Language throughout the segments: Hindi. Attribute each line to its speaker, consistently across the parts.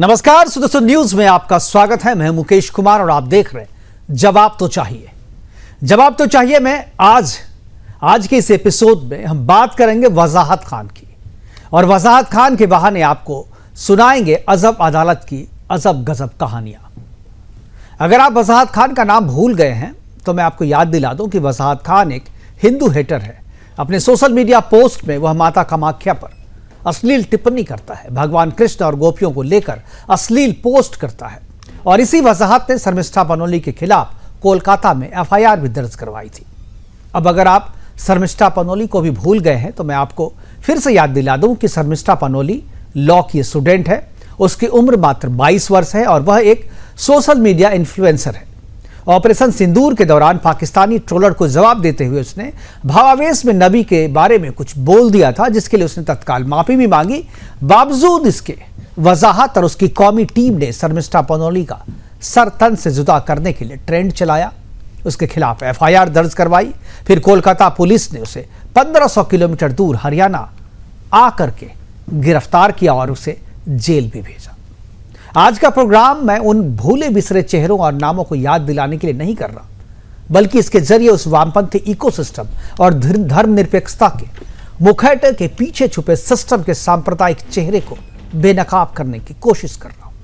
Speaker 1: नमस्कार दोस्तों, न्यूज में आपका स्वागत है। मैं मुकेश कुमार और आप देख रहे हैं जवाब तो चाहिए। जवाब तो चाहिए में आज के इस एपिसोड में हम बात करेंगे वजाहत खान की, और वजाहत खान के बहाने आपको सुनाएंगे अजब अदालत की अजब गजब कहानियां। अगर आप वजाहत खान का नाम भूल गए हैं तो मैं आपको याद दिला दूं कि वजाहत खान एक हिंदू हेटर है। अपने सोशल मीडिया पोस्ट में वह माता कामाख्या पर अश्लील टिप्पणी करता है, भगवान कृष्ण और गोपियों को लेकर अश्लील पोस्ट करता है, और इसी वजाहत ने शर्मिष्ठा पनोली के खिलाफ कोलकाता में एफआईआर भी दर्ज करवाई थी। अब अगर आप शर्मिष्ठा पनोली को भी भूल गए हैं तो मैं आपको फिर से याद दिला दूं कि शर्मिष्ठा पनोली लॉ की स्टूडेंट है। उसकी उम्र मात्र 22 वर्ष है और वह एक सोशल मीडिया इन्फ्लुएंसर है। ऑपरेशन सिंदूर के दौरान पाकिस्तानी ट्रोलर को जवाब देते हुए उसने भावावेश में नबी के बारे में कुछ बोल दिया था, जिसके लिए उसने तत्काल माफी भी मांगी। बावजूद इसके वजाहत और उसकी कौमी टीम ने शर्मिष्ठा पनोली का सर तन से जुदा करने के लिए ट्रेंड चलाया, उसके खिलाफ एफआईआर दर्ज करवाई। फिर कोलकाता पुलिस ने उसे 1500 किलोमीटर दूर हरियाणा आकर के गिरफ्तार किया और उसे जेल भी भेजा। आज का प्रोग्राम मैं उन भूले बिसरे चेहरों और नामों को याद दिलाने के लिए नहीं कर रहा, बल्कि इसके जरिए उस वामपंथी इकोसिस्टम और धर्मनिरपेक्षता के मुखौटे के पीछे छुपे सिस्टम के सांप्रदायिक चेहरे को बेनकाब करने की कोशिश कर रहा हूं।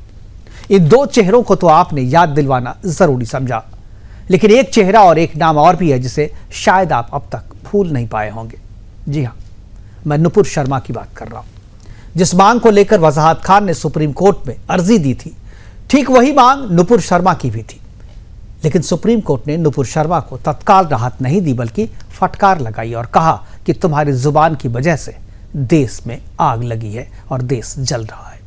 Speaker 1: इन दो चेहरों को तो आपने याद दिलवाना जरूरी समझा, लेकिन एक चेहरा और एक नाम और भी है जिसे शायद आप अब तक भूल नहीं पाए होंगे। जी हां, मैं नुपुर शर्मा की बात कर रहा हूं। जिस मांग को लेकर वजाहत खान ने सुप्रीम कोर्ट में अर्जी दी थी, ठीक वही मांग नुपुर शर्मा की भी थी, लेकिन सुप्रीम कोर्ट ने नुपुर शर्मा को तत्काल राहत नहीं दी, बल्कि फटकार लगाई और कहा कि तुम्हारी जुबान की वजह से देश में आग लगी है और देश जल रहा है।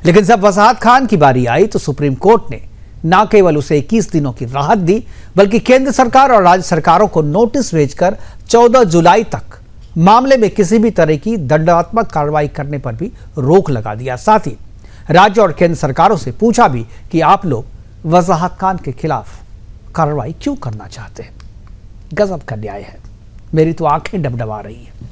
Speaker 1: लेकिन जब वजाहत खान की बारी आई तो सुप्रीम कोर्ट ने न केवल उसे 21 दिनों की राहत दी, बल्कि केंद्र सरकार और राज्य सरकारों को नोटिस भेजकर 14 जुलाई तक मामले में किसी भी तरह की दंडात्मक कार्रवाई करने पर भी रोक लगा दिया। साथ ही राज्य और केंद्र सरकारों से पूछा भी कि आप लोग वजाहत खान के खिलाफ कार्रवाई क्यों करना चाहते हैं। गजब का न्याय है, मेरी तो आंखें डबडबा रही हैं।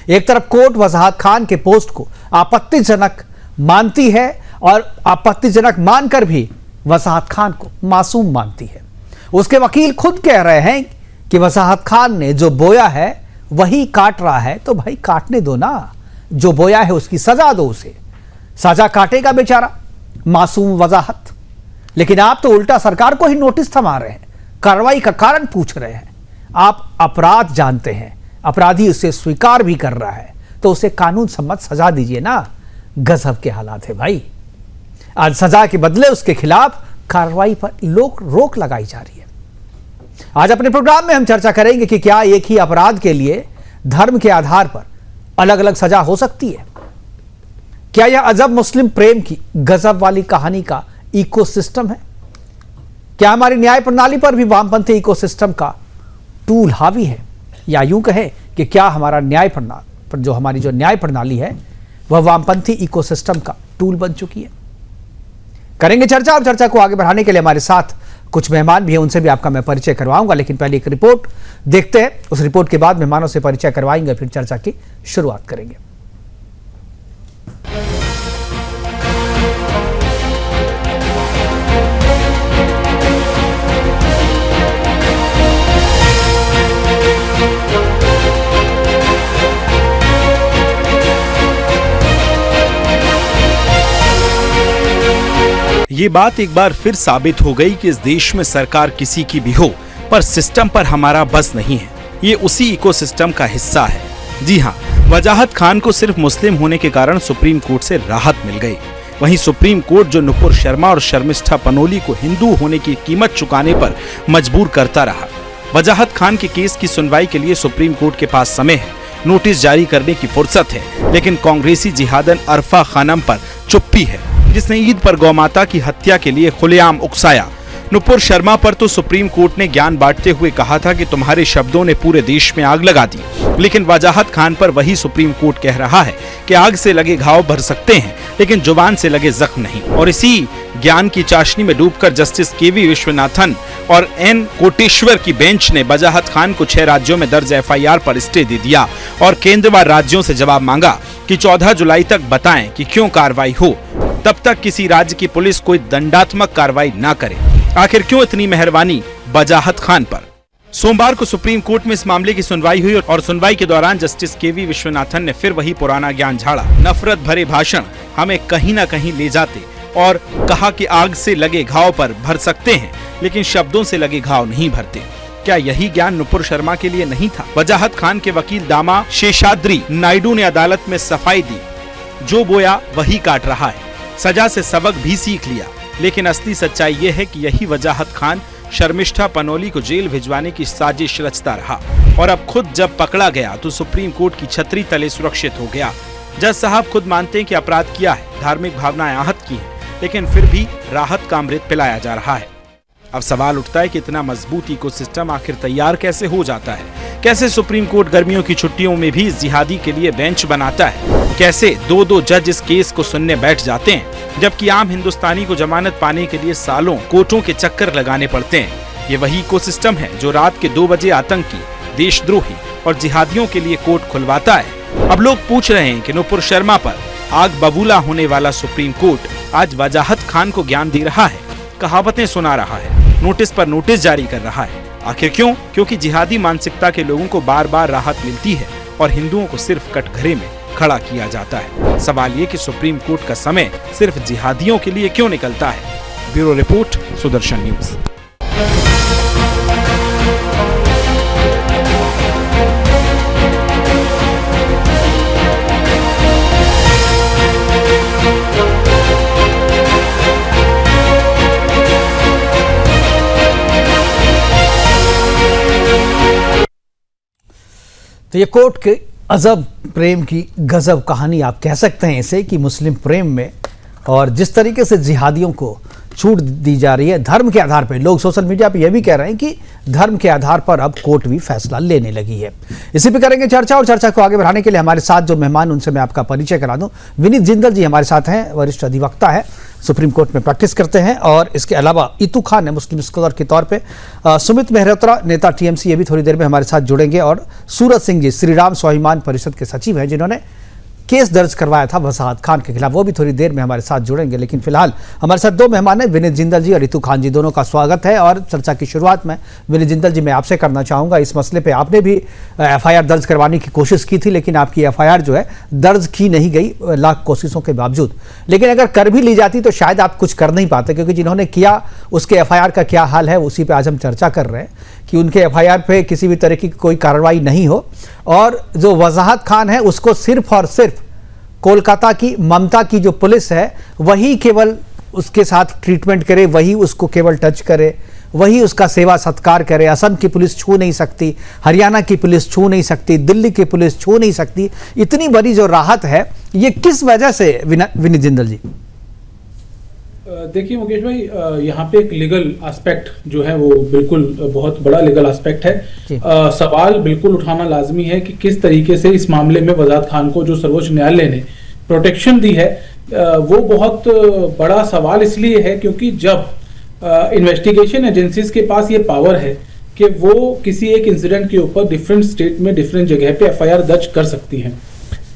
Speaker 1: एक तरफ कोर्ट वजाहत खान के पोस्ट को आपत्तिजनक मानती है और आपत्तिजनक मानकर भी वजाहत खान को मासूम मानती है। उसके वकील खुद कह रहे हैं कि वजाहत खान ने जो बोया है वही काट रहा है, तो भाई काटने दो ना। जो बोया है उसकी सजा दो, उसे सजा काटेगा बेचारा मासूम वजाहत। लेकिन आप तो उल्टा सरकार को ही नोटिस थमा रहे हैं, कार्रवाई का कारण पूछ रहे हैं। आप अपराध जानते हैं, अपराधी उसे स्वीकार भी कर रहा है, तो उसे कानून सम्मत सजा दीजिए ना। गजब के हालात है भाई। आज सजा के बदले उसके खिलाफ कार्रवाई पर रोक लगाई जा रही है। आज अपने प्रोग्राम में हम चर्चा करेंगे कि क्या एक ही अपराध के लिए धर्म के आधार पर अलग अलग सजा हो सकती है। क्या यह अजब मुस्लिम प्रेम की गजब वाली कहानी का इकोसिस्टम है। क्या हमारी न्याय प्रणाली पर भी वामपंथी इकोसिस्टम का टूल हावी है, या यूं कहें कि क्या हमारा हमारी जो न्याय प्रणाली है वह वामपंथी इकोसिस्टम का टूल बन चुकी है। करेंगे चर्चा, और चर्चा को आगे बढ़ाने के लिए हमारे साथ कुछ मेहमान भी हैं, उनसे भी आपका मैं परिचय करवाऊंगा। लेकिन पहले एक रिपोर्ट देखते हैं, उस रिपोर्ट के बाद मेहमानों से परिचय करवाएंगे, फिर चर्चा की शुरुआत करेंगे।
Speaker 2: ये बात एक बार फिर साबित हो गई कि इस देश में सरकार किसी की भी हो, पर सिस्टम पर हमारा बस नहीं है। ये उसी इकोसिस्टम का हिस्सा है। जी हाँ, वजाहत खान को सिर्फ मुस्लिम होने के कारण सुप्रीम कोर्ट से राहत मिल गई। वहीं सुप्रीम कोर्ट जो नुपुर शर्मा और शर्मिष्ठा पनोली को हिंदू होने की कीमत चुकाने पर मजबूर करता रहा। वजाहत खान के केस की सुनवाई के लिए सुप्रीम कोर्ट के पास समय है, नोटिस जारी करने की फुर्सत है, लेकिन कांग्रेसी जिहादन अरफा खानम पर चुप्पी है, जिसने ईद पर गौमाता की हत्या के लिए खुलेआम उकसाया। नुपुर शर्मा पर तो सुप्रीम कोर्ट ने ज्ञान बांटते हुए कहा था कि तुम्हारे शब्दों ने पूरे देश में आग लगा दी, लेकिन वजाहत खान पर वही सुप्रीम कोर्ट कह रहा है कि आग से लगे घाव भर सकते हैं, लेकिन जुबान से लगे जख्म नहीं। और इसी ज्ञान की चाशनी में डूबकर जस्टिस केवी विश्वनाथन और एन कोटेश्वर की बेंच ने वजाहत खान को 6 राज्यों में दर्ज एफआईआर पर स्टे दे दिया और केंद्र व राज्यों से जवाब मांगा कि 14 जुलाई तक बताएं कि क्यों कार्रवाई हो। तब तक किसी राज्य की पुलिस कोई दंडात्मक कार्रवाई ना करे। आखिर क्यों इतनी मेहरबानी वजाहत खान पर? सोमवार को सुप्रीम कोर्ट में इस मामले की सुनवाई हुई और सुनवाई के दौरान जस्टिस केवी विश्वनाथन ने फिर वही पुराना ज्ञान झाड़ा। नफरत भरे भाषण हमें कहीं न कहीं ले जाते और कहा कि आग से लगे घाव पर भर सकते हैं, लेकिन शब्दों से लगे घाव नहीं भरते। क्या यही ज्ञान नुपुर शर्मा के लिए नहीं था? वजाहत खान के वकील दामा शेषाद्री नायडू ने अदालत में सफाई दी, जो बोया वही काट रहा है। सजा से सबक भी सीख लिया, लेकिन असली सच्चाई ये है कि यही वजाहत खान शर्मिष्ठा पनोली को जेल भिजवाने की साजिश रचता रहा और अब खुद जब पकड़ा गया तो सुप्रीम कोर्ट की छतरी तले सुरक्षित हो गया। जज साहब खुद मानते हैं कि अपराध किया है, धार्मिक भावनाएं आहत की हैं, लेकिन फिर भी राहत का अमृत पिलाया जा रहा है। अब सवाल उठता है कि इतना मजबूत इकोसिस्टम आखिर तैयार कैसे हो जाता है? कैसे सुप्रीम कोर्ट गर्मियों की छुट्टियों में भी इस जिहादी के लिए बेंच बनाता है? कैसे दो जज इस केस को सुनने बैठ जाते हैं, जबकि आम हिंदुस्तानी को जमानत पाने के लिए सालों कोर्टों के चक्कर लगाने पड़ते हैं? ये वही इकोसिस्टम है जो रात के 2 बजे आतंकी, देशद्रोही और जिहादियों के लिए कोर्ट खुलवाता है। अब लोग पूछ रहे हैं कि नुपुर शर्मा पर आग बबूला होने वाला सुप्रीम कोर्ट आज वजाहत खान को ज्ञान दे रहा है, कहावतें सुना रहा है, नोटिस पर नोटिस जारी कर रहा है। आखिर क्यों? क्योंकि जिहादी मानसिकता के लोगों को बार बार राहत मिलती है और हिंदुओं को सिर्फ कटघरे में खड़ा किया जाता है। सवाल ये कि सुप्रीम कोर्ट का समय सिर्फ जिहादियों के लिए क्यों निकलता है? Bureau report, Sudarshan news.
Speaker 1: तो ये कोर्ट के अजब प्रेम की गजब कहानी आप कह सकते हैं इसे, कि मुस्लिम प्रेम में और जिस तरीके से जिहादियों को छूट दी जा रही है धर्म के आधार पर। लोग सोशल मीडिया पे यह भी कह रहे हैं कि धर्म के आधार पर अब कोर्ट भी फैसला लेने लगी है। इसी पे करेंगे चर्चा, और चर्चा को आगे बढ़ाने के लिए हमारे साथ जो मेहमान उनसे मैं आपका परिचय करा दूं। विनीत जिंदल जी हमारे साथ हैं, वरिष्ठ अधिवक्ता है, सुप्रीम कोर्ट में प्रैक्टिस करते हैं, और इसके अलावा इतू खान है, मुस्लिम स्कॉलर के तौर पे। सुमित मेहरोत्रा, नेता टीएमसी, ये भी थोड़ी देर में हमारे साथ जुड़ेंगे, और सूरज सिंह जी श्री राम स्वाभिमान परिषद के सचिव हैं, जिन्होंने केस दर्ज करवाया था वजाहत खान के खिलाफ, वो भी थोड़ी देर में हमारे साथ जुड़ेंगे। लेकिन फिलहाल हमारे साथ 2 मेहमान हैं, विनीत जिंदल जी और इतू खान जी, दोनों का स्वागत है। और चर्चा की शुरुआत में विनीत जिंदल जी मैं आपसे करना चाहूँगा। इस मसले पे आपने भी एफआईआर दर्ज करवाने की कोशिश की थी, लेकिन आपकी एफआईआर जो है दर्ज की नहीं गई लाख कोशिशों के बावजूद। लेकिन अगर कर भी ली जाती तो शायद आप कुछ कर नहीं पाते, क्योंकि जिन्होंने किया उसके एफआईआर का क्या हाल है, उसी पर आज हम चर्चा कर रहे हैं कि उनके एफआईआर पे किसी भी तरह की कोई कार्रवाई नहीं हो, और जो वजाहत खान है उसको सिर्फ और सिर्फ कोलकाता की ममता की जो पुलिस है वही केवल उसके साथ ट्रीटमेंट करे, वही उसको केवल टच करे, वही उसका सेवा सत्कार करे। असम की पुलिस छू नहीं सकती, हरियाणा की पुलिस छू नहीं सकती, दिल्ली की पुलिस छू नहीं सकती। इतनी बड़ी जो राहत है, ये किस वजह से विनीत जिंदल जी?
Speaker 3: देखिए मुकेश भाई, यहाँ पे एक लीगल एस्पेक्ट जो है वो बिल्कुल बहुत बड़ा लीगल एस्पेक्ट है। सवाल बिल्कुल उठाना लाजमी है कि किस तरीके से इस मामले में वजाहत खान को जो सर्वोच्च न्यायालय ने प्रोटेक्शन दी है, वो बहुत बड़ा सवाल इसलिए है क्योंकि जब इन्वेस्टिगेशन एजेंसीज के पास ये पावर है कि वो किसी एक इंसिडेंट के ऊपर डिफरेंट स्टेट में डिफरेंट जगह पे एफआईआर दर्ज कर सकती हैं,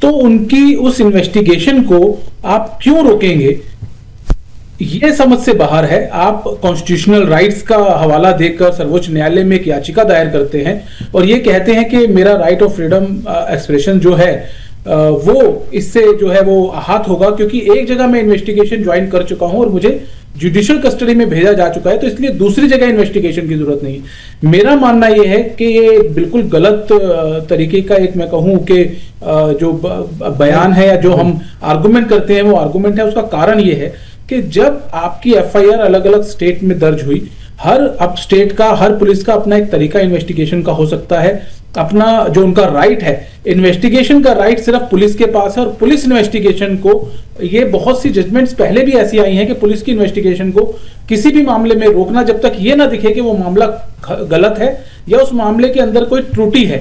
Speaker 3: तो उनकी उस इन्वेस्टिगेशन को आप क्यों रोकेंगे, ये समझ से बाहर है। आप कॉन्स्टिट्यूशनल राइट्स का हवाला देकर सर्वोच्च न्यायालय में एक याचिका दायर करते हैं और ये कहते हैं कि मेरा राइट ऑफ फ्रीडम एक्सप्रेशन जो है वो इससे जो है वो आहत होगा, क्योंकि एक जगह मैं इन्वेस्टिगेशन ज्वाइन कर चुका हूं और मुझे जुडिशियल कस्टडी में भेजा जा चुका है, तो इसलिए दूसरी जगह इन्वेस्टिगेशन की जरूरत नहीं है। मेरा मानना यह है कि ये बिल्कुल गलत तरीके का एक मैं कहूं कि जो बयान है या जो हम आर्गुमेंट करते हैं वो आर्गुमेंट है। उसका कारण ये है कि जब आपकी एफआईआर अलग अलग स्टेट में दर्ज हुई, हर अब स्टेट का, हर पुलिस का अपना एक तरीका इन्वेस्टिगेशन का हो सकता है, अपना जो उनका राइट है, इन्वेस्टिगेशन का राइट सिर्फ पुलिस के पास है। और पुलिस इन्वेस्टिगेशन को, ये बहुत सी जजमेंट्स पहले भी ऐसी आई हैं कि पुलिस की इन्वेस्टिगेशन को किसी भी मामले में रोकना जब तक ये ना दिखे कि वो मामला गलत है या उस मामले के अंदर कोई त्रुटि है,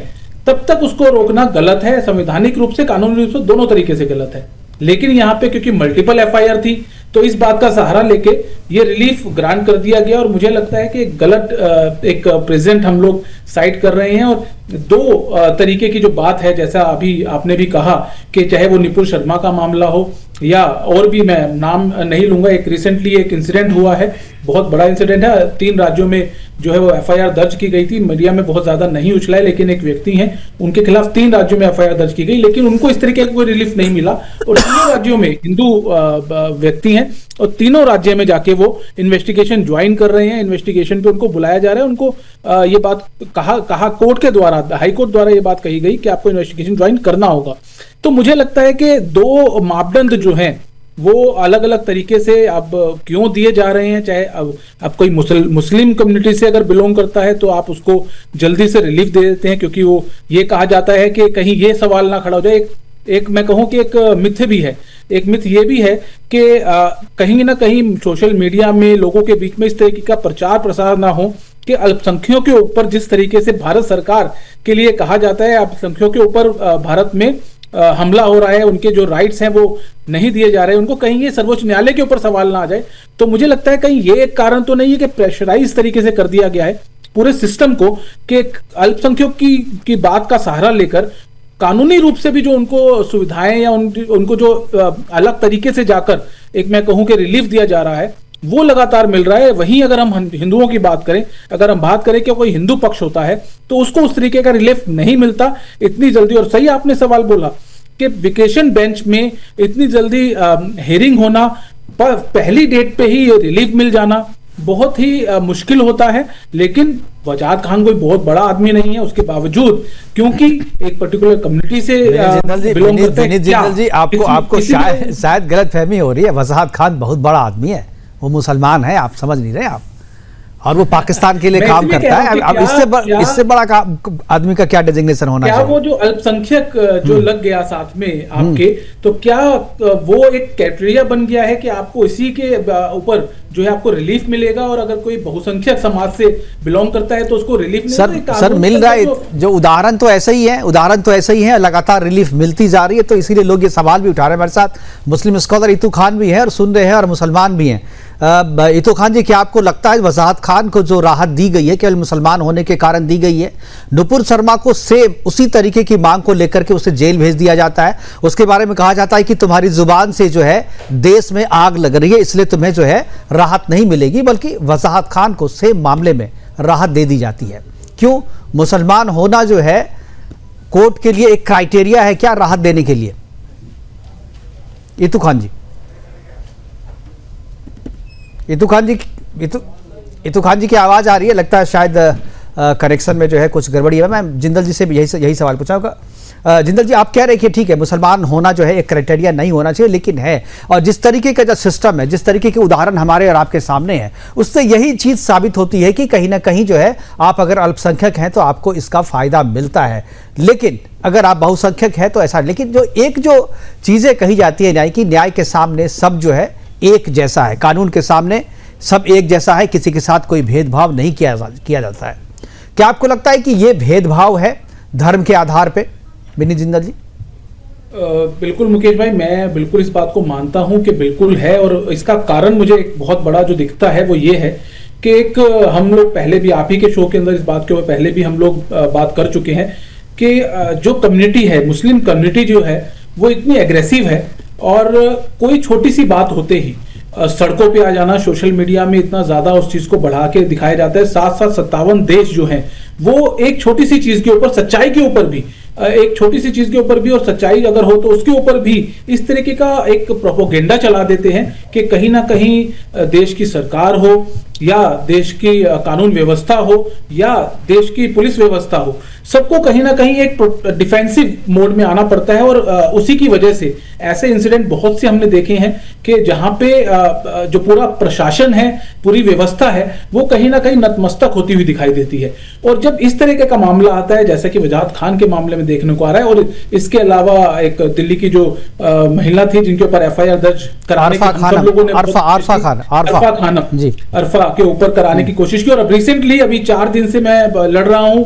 Speaker 3: तब तक उसको रोकना गलत है। संवैधानिक रूप से, कानूनी रूप से, दोनों तरीके से गलत है। लेकिन यहाँ पे क्योंकि मल्टीपल एफआईआर थी तो इस बात का सहारा लेके ये रिलीफ ग्रांट कर दिया गया, और मुझे लगता है कि गलत एक प्रेजेंट हम लोग साइड कर रहे हैं। और 2 तरीके की जो बात है, जैसा अभी आपने भी कहा कि चाहे वो नुपुर शर्मा का मामला हो या और भी मैं नाम नहीं लूंगा, एक रिसेंटली एक इंसिडेंट हुआ है, बहुत बड़ा इंसिडेंट है, 3 राज्यों में जो है वो एफआईआर दर्ज की गई थी, मीडिया में बहुत ज्यादा नहीं उछला है, लेकिन एक व्यक्ति हैं उनके खिलाफ 3 राज्यों में एफआईआर दर्ज की गई, लेकिन उनको इस तरीके का कोई रिलीफ नहीं मिला। और तीनों राज्यों में हिंदू व्यक्ति हैं और तीनों राज्यों में जाके वो इन्वेस्टिगेशन ज्वाइन कर रहे हैं, इन्वेस्टिगेशन पे उनको बुलाया जा रहा है, उनको ये बात कहा कोर्ट के द्वारा, हाई कोर्ट द्वारा ये बात कही गई कि आपको इन्वेस्टिगेशन ज्वाइन करना होगा। तो मुझे लगता है कि 2 मापदंड जो हैं वो अलग अलग तरीके से अब क्यों दिए जा रहे हैं। चाहे अब कोई मुस्लिम कम्युनिटी से अगर बिलोंग करता है तो आप उसको जल्दी से रिलीफ दे देते हैं, क्योंकि वो ये कहा जाता है कि कहीं ये सवाल ना खड़ा हो जाए। एक मैं कहूँ कि एक मिथ भी है, एक मिथ ये भी है कि कहीं ना कहीं सोशल मीडिया में लोगों के बीच में इस तरीके का प्रचार प्रसार ना हो कि अल्पसंख्यकों के ऊपर जिस तरीके से भारत सरकार के लिए कहा जाता है अल्पसंख्यकों के ऊपर भारत में हमला हो रहा है, उनके जो राइट्स हैं वो नहीं दिए जा रहे हैं, उनको कहीं ये सर्वोच्च न्यायालय के ऊपर सवाल ना आ जाए। तो मुझे लगता है कहीं ये एक कारण तो नहीं है कि प्रेशराइज तरीके से कर दिया गया है पूरे सिस्टम को कि अल्पसंख्यक की बात का सहारा लेकर कानूनी रूप से भी जो उनको सुविधाएं या उनको जो अलग तरीके से जाकर एक मैं कहूं कि रिलीफ दिया जा रहा है वो लगातार मिल रहा है। वहीं अगर हम हिंदुओं की बात करें, अगर हम बात करें कि कोई हिंदू पक्ष होता है तो उसको उस तरीके का रिलीफ नहीं मिलता इतनी जल्दी। और सही आपने सवाल बोला कि वेकेशन बेंच में इतनी जल्दी हेयरिंग होना, पहली डेट पे ही रिलीफ मिल जाना बहुत ही मुश्किल होता है। लेकिन वजाहत खान कोई बहुत बड़ा आदमी नहीं है, उसके बावजूद क्योंकि एक पर्टिकुलर कम्युनिटी से बिलोंग करते हैं।
Speaker 1: जिंदल जी आपको शायद गलत फहमी हो रही है। वजाहत खान बहुत बड़ा आदमी है, वो मुसलमान है, आप समझ नहीं रहे आप, और वो पाकिस्तान के लिए काम करता है। अब इससे बड़ा आदमी का क्या डेजिग्नेशन होना चाहिए?
Speaker 3: वो जो अल्पसंख्यक जो लग गया साथ में आपके, तो क्या वो एक क्राइटेरिया बन गया है कि आपको इसी के ऊपर जो है आपको रिलीफ मिलेगा, और अगर कोई बहुसंख्यक समाज से बिलोंग करता है तो उसको रिलीफ
Speaker 1: सर मिल रहा है? जो उदाहरण तो ऐसे ही है, लगातार रिलीफ मिलती जा रही है। तो इसीलिए लोग ये सवाल भी उठा रहे हैं। हमारे साथ मुस्लिम स्कॉलर इतू खान भी है और सुन रहे हैं, और मुसलमान भी हैं। इतू खान जी, क्या आपको लगता है वजाहत खान को जो राहत दी गई है केवल मुसलमान होने के कारण दी गई है? नुपुर शर्मा को सेम उसी तरीके की मांग को लेकर के उसे जेल भेज दिया जाता है, उसके बारे में कहा जाता है कि तुम्हारी जुबान से जो है देश में आग लग रही है, इसलिए तुम्हें जो है राहत नहीं मिलेगी, बल्कि वजाहत खान को सेम मामले में राहत दे दी जाती है। क्यों? मुसलमान होना जो है कोर्ट के लिए एक क्राइटेरिया है क्या राहत देने के लिए? इतू खान जी, इतू खान जी की आवाज आ रही है, लगता है शायद करेक्शन में जो है कुछ गड़बड़ी है। मैं जिंदल जी से भी यही सवाल पूछाऊंगा। जिंदल जी, आप कह रहे हैं कि ठीक है मुसलमान होना जो है एक क्राइटेरिया नहीं होना चाहिए, लेकिन है, और जिस तरीके का जो सिस्टम है, जिस तरीके के उदाहरण हमारे और आपके सामने हैं, उससे यही चीज साबित होती है कि कहीं ना कहीं जो है आप अगर अल्पसंख्यक हैं तो आपको इसका फायदा मिलता है, लेकिन अगर आप बहुसंख्यक हैं तो ऐसा। लेकिन जो चीजें कही जाती है न्याय की, न्याय के सामने सब जो है एक जैसा है, कानून के सामने सब एक जैसा है, किसी के साथ कोई भेदभाव नहीं किया जाता है। क्या आपको लगता है कि यह भेदभाव है धर्म के आधार पे, बिनी जिंदल जी?
Speaker 3: बिल्कुल मुकेश भाई, मैं बिल्कुल इस बात को मानता हूं कि बिल्कुल है, और इसका कारण मुझे एक बहुत बड़ा जो दिखता है वो ये है कि एक हम लोग पहले भी आप ही के शो के अंदर इस बात के ऊपर पहले भी हम लोग बात कर चुके हैं कि जो कम्युनिटी है, मुस्लिम कम्युनिटी जो है वो इतनी एग्रेसिव है, और कोई छोटी सी बात होते ही सड़कों पे आ जाना, सोशल मीडिया में इतना ज्यादा उस चीज को बढ़ा के दिखाया जाता है। 57 देश जो हैं वो एक छोटी सी चीज के ऊपर, सच्चाई के ऊपर भी, एक छोटी सी चीज के ऊपर भी, और सच्चाई अगर हो तो उसके ऊपर भी इस तरीके का एक प्रोपोगेंडा चला देते हैं कि कहीं ना कहीं देश की सरकार हो या देश की कानून व्यवस्था हो या देश की पुलिस व्यवस्था हो, सबको कहीं ना कहीं एक डिफेंसिव मोड में आना पड़ता है। और उसी की वजह से ऐसे इंसिडेंट बहुत से हमने देखे हैं कि जहां पे जो पूरा प्रशासन है, पूरी व्यवस्था है, वो कहीं ना कहीं नतमस्तक होती हुई दिखाई देती है। और जब इस तरीके का मामला आता है, जैसे कि वजाहत खान के मामले में देखने को आ रहा है, और इसके अलावा एक दिल्ली की जो महिला थी जिनके ऊपर एफआईआर दर्ज कराने की सब लोगों ने अरफा के ऊपर कराने की कोशिश की, और अब रिसेंटली अभी 4 दिन से मैं लड़ रहा हूं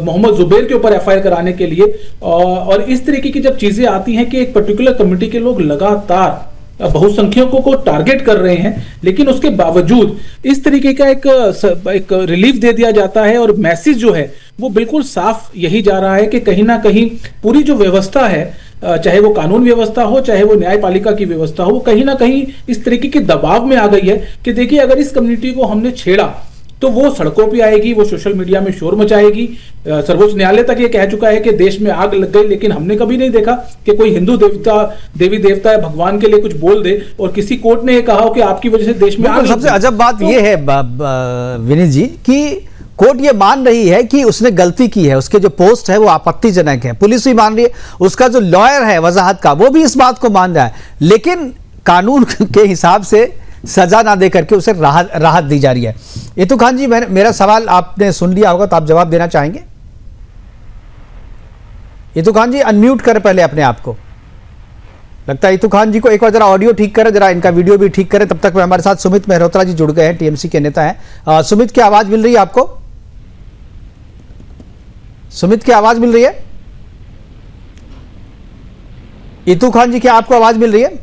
Speaker 3: मोहम्मद जुबैर के ऊपर एफआईआर कराने के लिए। और इस तरीके की जब चीजें आती हैं कि एक पर्टिकुलर कम्युनिटी के लोग लगातार बहुसंख्यकों को टारगेट कर रहे हैं, लेकिन उसके बावजूद इस तरीके का एक रिलीफ दे दिया जाता है, और मैसेज जो है वो बिल्कुल साफ यही जा रहा है कि कहीं ना कहीं पूरी जो व्यवस्था है चाहे वो कानून व्यवस्था हो, चाहे वो न्यायपालिका की व्यवस्था हो, वो कहीं ना कहीं इस तरीके के दबाव में आ गई है कि देखिए अगर इस कम्युनिटी को हमने छेड़ा तो वो सड़कों पे आएगी, वो सोशल मीडिया में शोर मचाएगी। सर्वोच्च न्यायालय तक ये कह चुका है कि देश में आग लग गई, लेकिन हमने कभी नहीं देखा कि कोई हिंदू देवी देवता या भगवान के लिए कुछ बोल दे और किसी कोर्ट ने ये कहा हो कि आपकी वजह से देश में आग।
Speaker 1: सबसे अजब बात ये है विनीत जी कि कोर्ट ये मान रही है कि उसने गलती की है, उसके जो पोस्ट है वो आपत्तिजनक है, पुलिस भी मान रही है, उसका जो लॉयर है वजाहत का वो भी इस बात को मान रहा है, लेकिन कानून के हिसाब से सजा ना दे करके उसे राहत दी जा रही है। इतू खान जी, मेरा सवाल आपने सुन लिया होगा तो आप जवाब देना चाहेंगे? इतू खान जी अनम्यूट करें पहले अपने आप को। लगता है इतू खान जी को एक बार जरा ऑडियो ठीक करें, जरा इनका वीडियो भी ठीक करें। तब तक में हमारे साथ सुमित मेहरोत्रा जी जुड़ गए हैं, टीएमसी के नेता हैं। सुमित की आवाज मिल रही है आपको? सुमित की आवाज मिल रही है? इतू खान जी क्या आपको आवाज मिल रही है?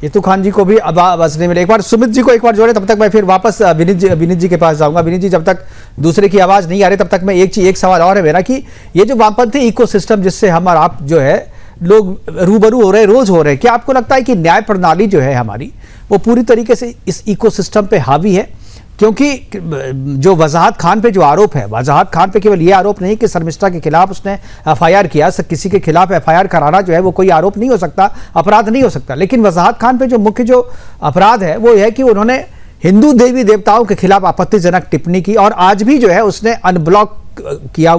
Speaker 1: इतू खान जी को भी आवाज नहीं मिली। एक बार सुमित जी को एक बार जोड़े, तब तक मैं फिर वापस विनीत जी के पास जाऊंगा। विनीत जी, जब तक दूसरे की आवाज नहीं आ रही तब तक मैं एक सवाल और है मेरा कि ये जो वामपंथी इकोसिस्टम जिससे हम और आप जो है लोग रूबरू हो रहे हैं, रोज हो रहे हैं, क्या आपको लगता है कि न्याय प्रणाली जो है हमारी वो पूरी तरीके से इस इकोसिस्टम पे हावी है? क्योंकि जो वजाहत खान पे जो आरोप है, वजाहत खान पे केवल ये आरोप नहीं कि शर्मिष्ठा के खिलाफ उसने एफआईआर किया, किसी के खिलाफ एफआईआर कराना जो है वो कोई आरोप नहीं हो सकता, अपराध नहीं हो सकता, लेकिन वजाहत खान पे जो मुख्य जो अपराध है वो है कि उन्होंने हिंदू देवी देवताओं के खिलाफ आपत्तिजनक टिप्पणी की और आज भी जो है उसने ब्लॉक किया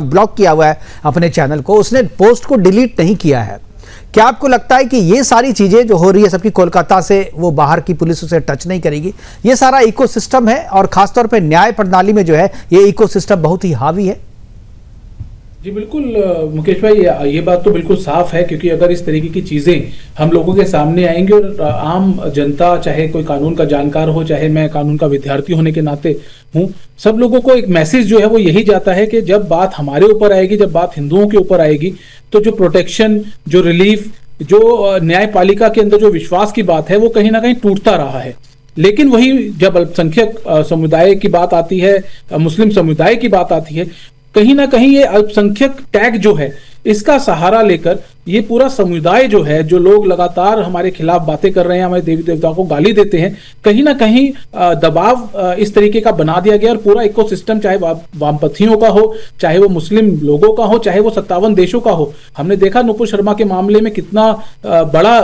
Speaker 1: हुआ है अपने चैनल को, उसने पोस्ट को डिलीट नहीं किया है। क्या आपको लगता है कि ये सारी चीजें जो हो रही है सबकी कोलकाता से, वो बाहर की पुलिस उसे टच नहीं करेगी? ये सारा इकोसिस्टम है और खासतौर पे न्याय प्रणाली में जो है ये इकोसिस्टम बहुत ही हावी है।
Speaker 3: जी बिल्कुल मुकेश भाई, ये बात तो बिल्कुल साफ है, क्योंकि अगर इस तरीके की चीजें हम लोगों के सामने आएंगी और आम जनता, चाहे कोई कानून का जानकार हो, चाहे मैं कानून का विद्यार्थी होने के नाते हूँ, सब लोगों को एक मैसेज जो है वो यही जाता है कि जब बात हमारे ऊपर आएगी, जब बात हिंदुओं के ऊपर आएगी, तो जो प्रोटेक्शन, जो रिलीफ, जो न्यायपालिका के अंदर जो विश्वास की बात है वो कहीं ना कहीं टूटता रहा है। लेकिन वही जब अल्पसंख्यक समुदाय की बात आती है, मुस्लिम समुदाय की बात आती है, कहीं ना कहीं ये अल्पसंख्यक टैग जो है इसका सहारा लेकर ये पूरा समुदाय जो है, जो लोग लगातार हमारे खिलाफ बातें कर रहे हैं, हमारे देवी देवताओं को गाली देते हैं, कहीं ना कहीं दबाव इस तरीके का बना दिया गया और पूरा इकोसिस्टम, चाहे वामपंथियों का हो, चाहे वो मुस्लिम लोगों का हो, चाहे वो 57 देशों का हो। हमने देखा नुपुर शर्मा के मामले में कितना बड़ा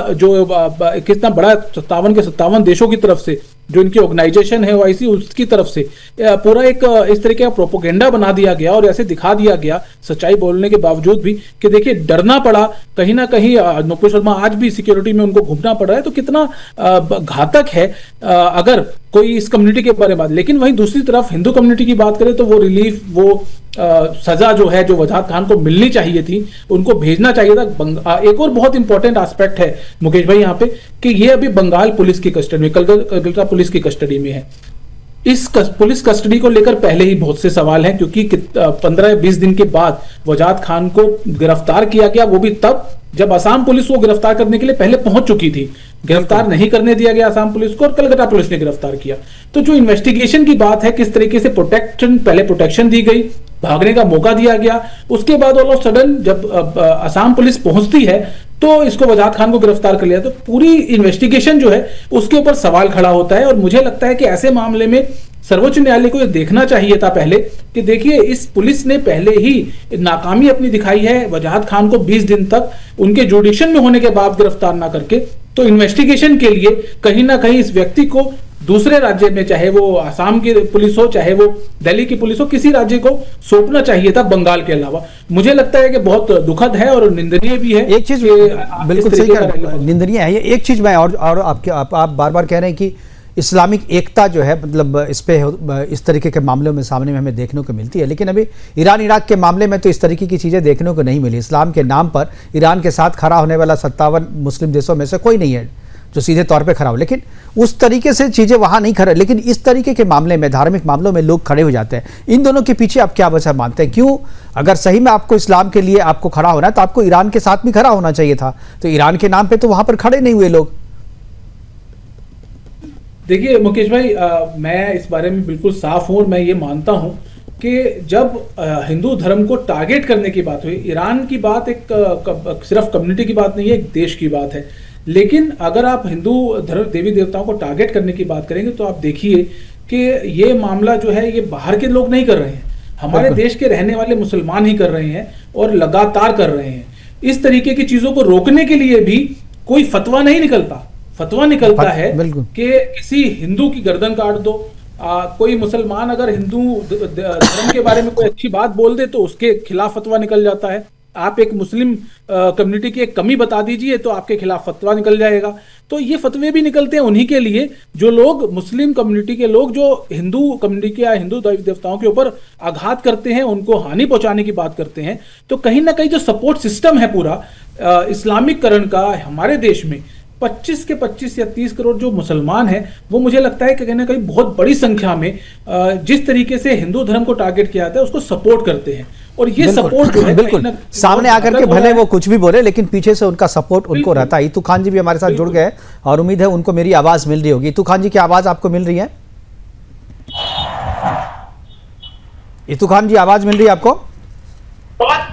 Speaker 3: 57 के 57 देशों की तरफ से जो इनकी ऑर्गेनाइजेशन है ओआईसी, उसकी तरफ से पूरा एक इस तरीके का प्रोपोगेंडा बना दिया गया और ऐसे दिखा दिया गया सच्चाई बोलने के बावजूद भी कि देखिए डरना पड़ा, कहीं ना कहीं नुपुर शर्मा आज भी सिक्योरिटी में उनको घूमना पड़ रहा है, तो कितना घातक है अगर कोई इस कम्युनिटी के बारे में बात। लेकिन वहीं दूसरी तरफ हिंदू कम्युनिटी की बात करें तो वो रिलीफ, वो सजा जो है जो वजाहत खान को मिलनी चाहिए थी, उनको भेजना चाहिए था। एक और बहुत इंपॉर्टेंट एस्पेक्ट है मुकेश भाई यहाँ पे कि ये अभी बंगाल पुलिस की कस्टडी में, कलकत्ता पुलिस की कस्टडी में है। इस पुलिस कस्टडी को लेकर पहले ही बहुत से सवाल हैं, क्योंकि 15-20 दिन के बाद वजाहत खान को गिरफ्तार किया गया, वो भी तब जब असम पुलिस को गिरफ्तार करने के लिए पहले पहुंच चुकी थी। गिरफ्तार नहीं करने दिया गया असम पुलिस को और कलकत्ता पुलिस ने गिरफ्तार किया। तो जो इन्वेस्टिगेशन की बात है, किस तरीके से पहले प्रोटेक्शन दी गई, भागने का मौका दिया गया, उसके बाद ऑल ऑफ सडन जब असम पुलिस पहुंचती है तो इसको वजाहत खान को गिरफ्तार कर लिया, तो पूरी इन्वेस्टिगेशन जो है उसके ऊपर सवाल खड़ा होता है। और मुझे लगता है कि ऐसे मामले में सर्वोच्च न्यायालय को यह देखना चाहिए था पहले कि देखिए इस पुलिस ने पहले ही नाकामी अपनी दिखाई है, वजाहत खान को 20 दिन तक उनके जुडिक्शन में होने के बाद गिरफ्तार ना करके, तो इन्वेस्टिगेशन के लिए कहीं ना कहीं इस व्यक्ति को दूसरे राज्य में, चाहे वो आसाम की पुलिस हो, चाहे वो दिल्ली की पुलिस हो, किसी राज्य को सौंपना चाहिए था बंगाल के अलावा। मुझे लगता है कि बहुत दुखद है और निंदनीय भी है।
Speaker 1: एक चीज बिल्कुल सही निंदनीय है, एक चीज मैं और आप बार बार कह रहे हैं कि इस्लामिक एकता जो है, मतलब इस तरीके के मामलों में सामने में हमें देखने को मिलती है, लेकिन अभी ईरान इराक के मामले में तो इस तरीके की चीज़ें देखने को नहीं मिली। इस्लाम के नाम पर ईरान के साथ खड़ा होने वाला 57 मुस्लिम देशों में से कोई नहीं है जो सीधे तौर पे खड़ा हो, लेकिन उस तरीके से चीज़ें वहाँ नहीं खड़े। लेकिन इस तरीके के मामले में, धार्मिक मामलों में लोग खड़े हो जाते हैं। इन दोनों के पीछे आप क्या वजह मानते हैं? क्यों, अगर सही में आपको इस्लाम के लिए आपको खड़ा होना है तो आपको ईरान के साथ भी खड़ा होना चाहिए था, तो ईरान के नाम पर तो वहाँ पर खड़े नहीं हुए लोग।
Speaker 3: देखिए मुकेश भाई, मैं इस बारे में बिल्कुल साफ हूं और मैं ये मानता हूं कि जब हिंदू धर्म को टारगेट करने की बात हुई, ईरान की बात एक सिर्फ कम्युनिटी की बात नहीं है, एक देश की बात है। लेकिन अगर आप हिंदू धर्म देवी देवताओं को टारगेट करने की बात करेंगे तो आप देखिए कि ये मामला जो है ये बाहर के लोग नहीं कर रहे हैं, हमारे देश के रहने वाले मुसलमान ही कर रहे हैं और लगातार कर रहे हैं। इस तरीके की चीजों को रोकने के लिए भी कोई फतवा नहीं निकलता। फतवा निकलता है कि किसी हिंदू की गर्दन काट दो। कोई मुसलमान अगर हिंदू धर्म के बारे में कोई अच्छी बात बोल दे तो उसके खिलाफ फतवा निकल जाता है। आप एक मुस्लिम कम्युनिटी की एक कमी बता दीजिए तो आपके खिलाफ फतवा निकल जाएगा। तो ये फतवे भी निकलते हैं उन्हीं के लिए जो लोग, मुस्लिम कम्युनिटी के लोग जो हिंदू कम्युनिटी के या हिंदू देवताओं के ऊपर आघात करते हैं, उनको हानि पहुंचाने की बात करते हैं। तो कहीं ना कहीं जो सपोर्ट सिस्टम है पूरा इस्लामिकरण का हमारे देश में, 25 के 25 या 30 करोड़ जो मुसलमान हैं, वो मुझे लगता है कि कहीं ना कहीं बहुत बड़ी संख्या में जिस तरीके से हिंदू धर्म को टारगेट किया जाता है उसको सपोर्ट करते हैं। और ये सपोर्ट जो है
Speaker 1: बिल्कुल सामने आकर के भले वो कुछ भी बोले लेकिन पीछे से उनका सपोर्ट उनको रहता है। इतू खान जी भी हमारे साथ जुड़ गए और उम्मीद है उनको मेरी आवाज मिल रही होगी। इतू खान जी की आवाज आपको मिल रही है? इतू खान जी आवाज मिल रही है आपको?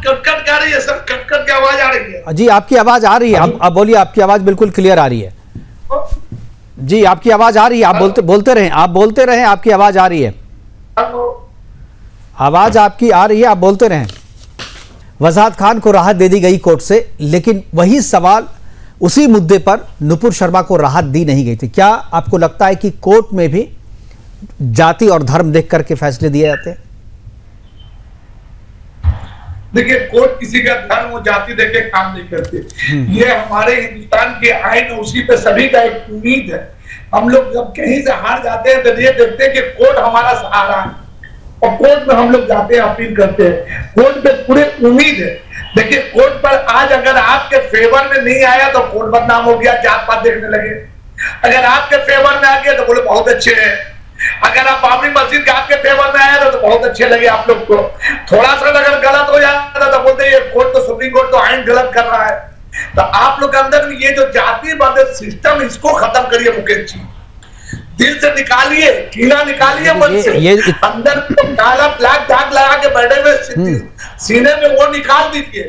Speaker 4: कट आ रही है सर, कट की आवाज आ रही है।
Speaker 1: जी आपकी आवाज आ रही है, अब बोलिए, आपकी आवाज बिल्कुल क्लियर आ रही है। जी आपकी आवाज आ रही है, आप बोलते रहें, आप बोलते रहें, आपकी आवाज आ रही है, आवाज आपकी आ रही है, आप बोलते रहें। वजाहत खान को राहत दे दी गई कोर्ट से, लेकिन वही सवाल उसी मुद्दे पर नुपुर शर्मा को राहत दी नहीं गई थी। क्या आपको लगता है कि कोर्ट में भी जाति और धर्म देख करके फैसले दिए जाते हैं?
Speaker 4: देखिए, कोर्ट किसी का धर्म और जाति देख के काम नहीं करते। ये हमारे हिंदुस्तान के आईन, उसी पे सभी का एक उम्मीद है। हम लोग जब कहीं से हार जाते हैं तो ये देखते हैं कि कोर्ट हमारा सहारा है और कोर्ट में हम लोग जाते हैं, अपील करते हैं। कोर्ट पे पूरी उम्मीद है। देखिए, कोर्ट पर आज अगर आपके फेवर में नहीं आया तो कोर्ट बदनाम हो गया, जात पात देखने लगे। अगर आपके फेवर में आ गया तो बोले बहुत अच्छे हैं। अगर आप बाबरी मस्जिद के आपके फेवर में आया तो बहुत अच्छे लगे आप लोग को। थोड़ा सा अगर गलत हो जाता तो बोलते ये कोर्ट तो, सुप्रीम कोर्ट तो आइन गलत कर रहा है। तो आप लोग के अंदर ये जो जातिवाद सिस्टम, इसको खत्म करिए मुकेश जी। दिल से निकालिए, कीड़ा निकालिए मन से। अंदर तो काला ब्लैक दाग लगा के बैठे हुए सीने में वो निकाल दीजिए।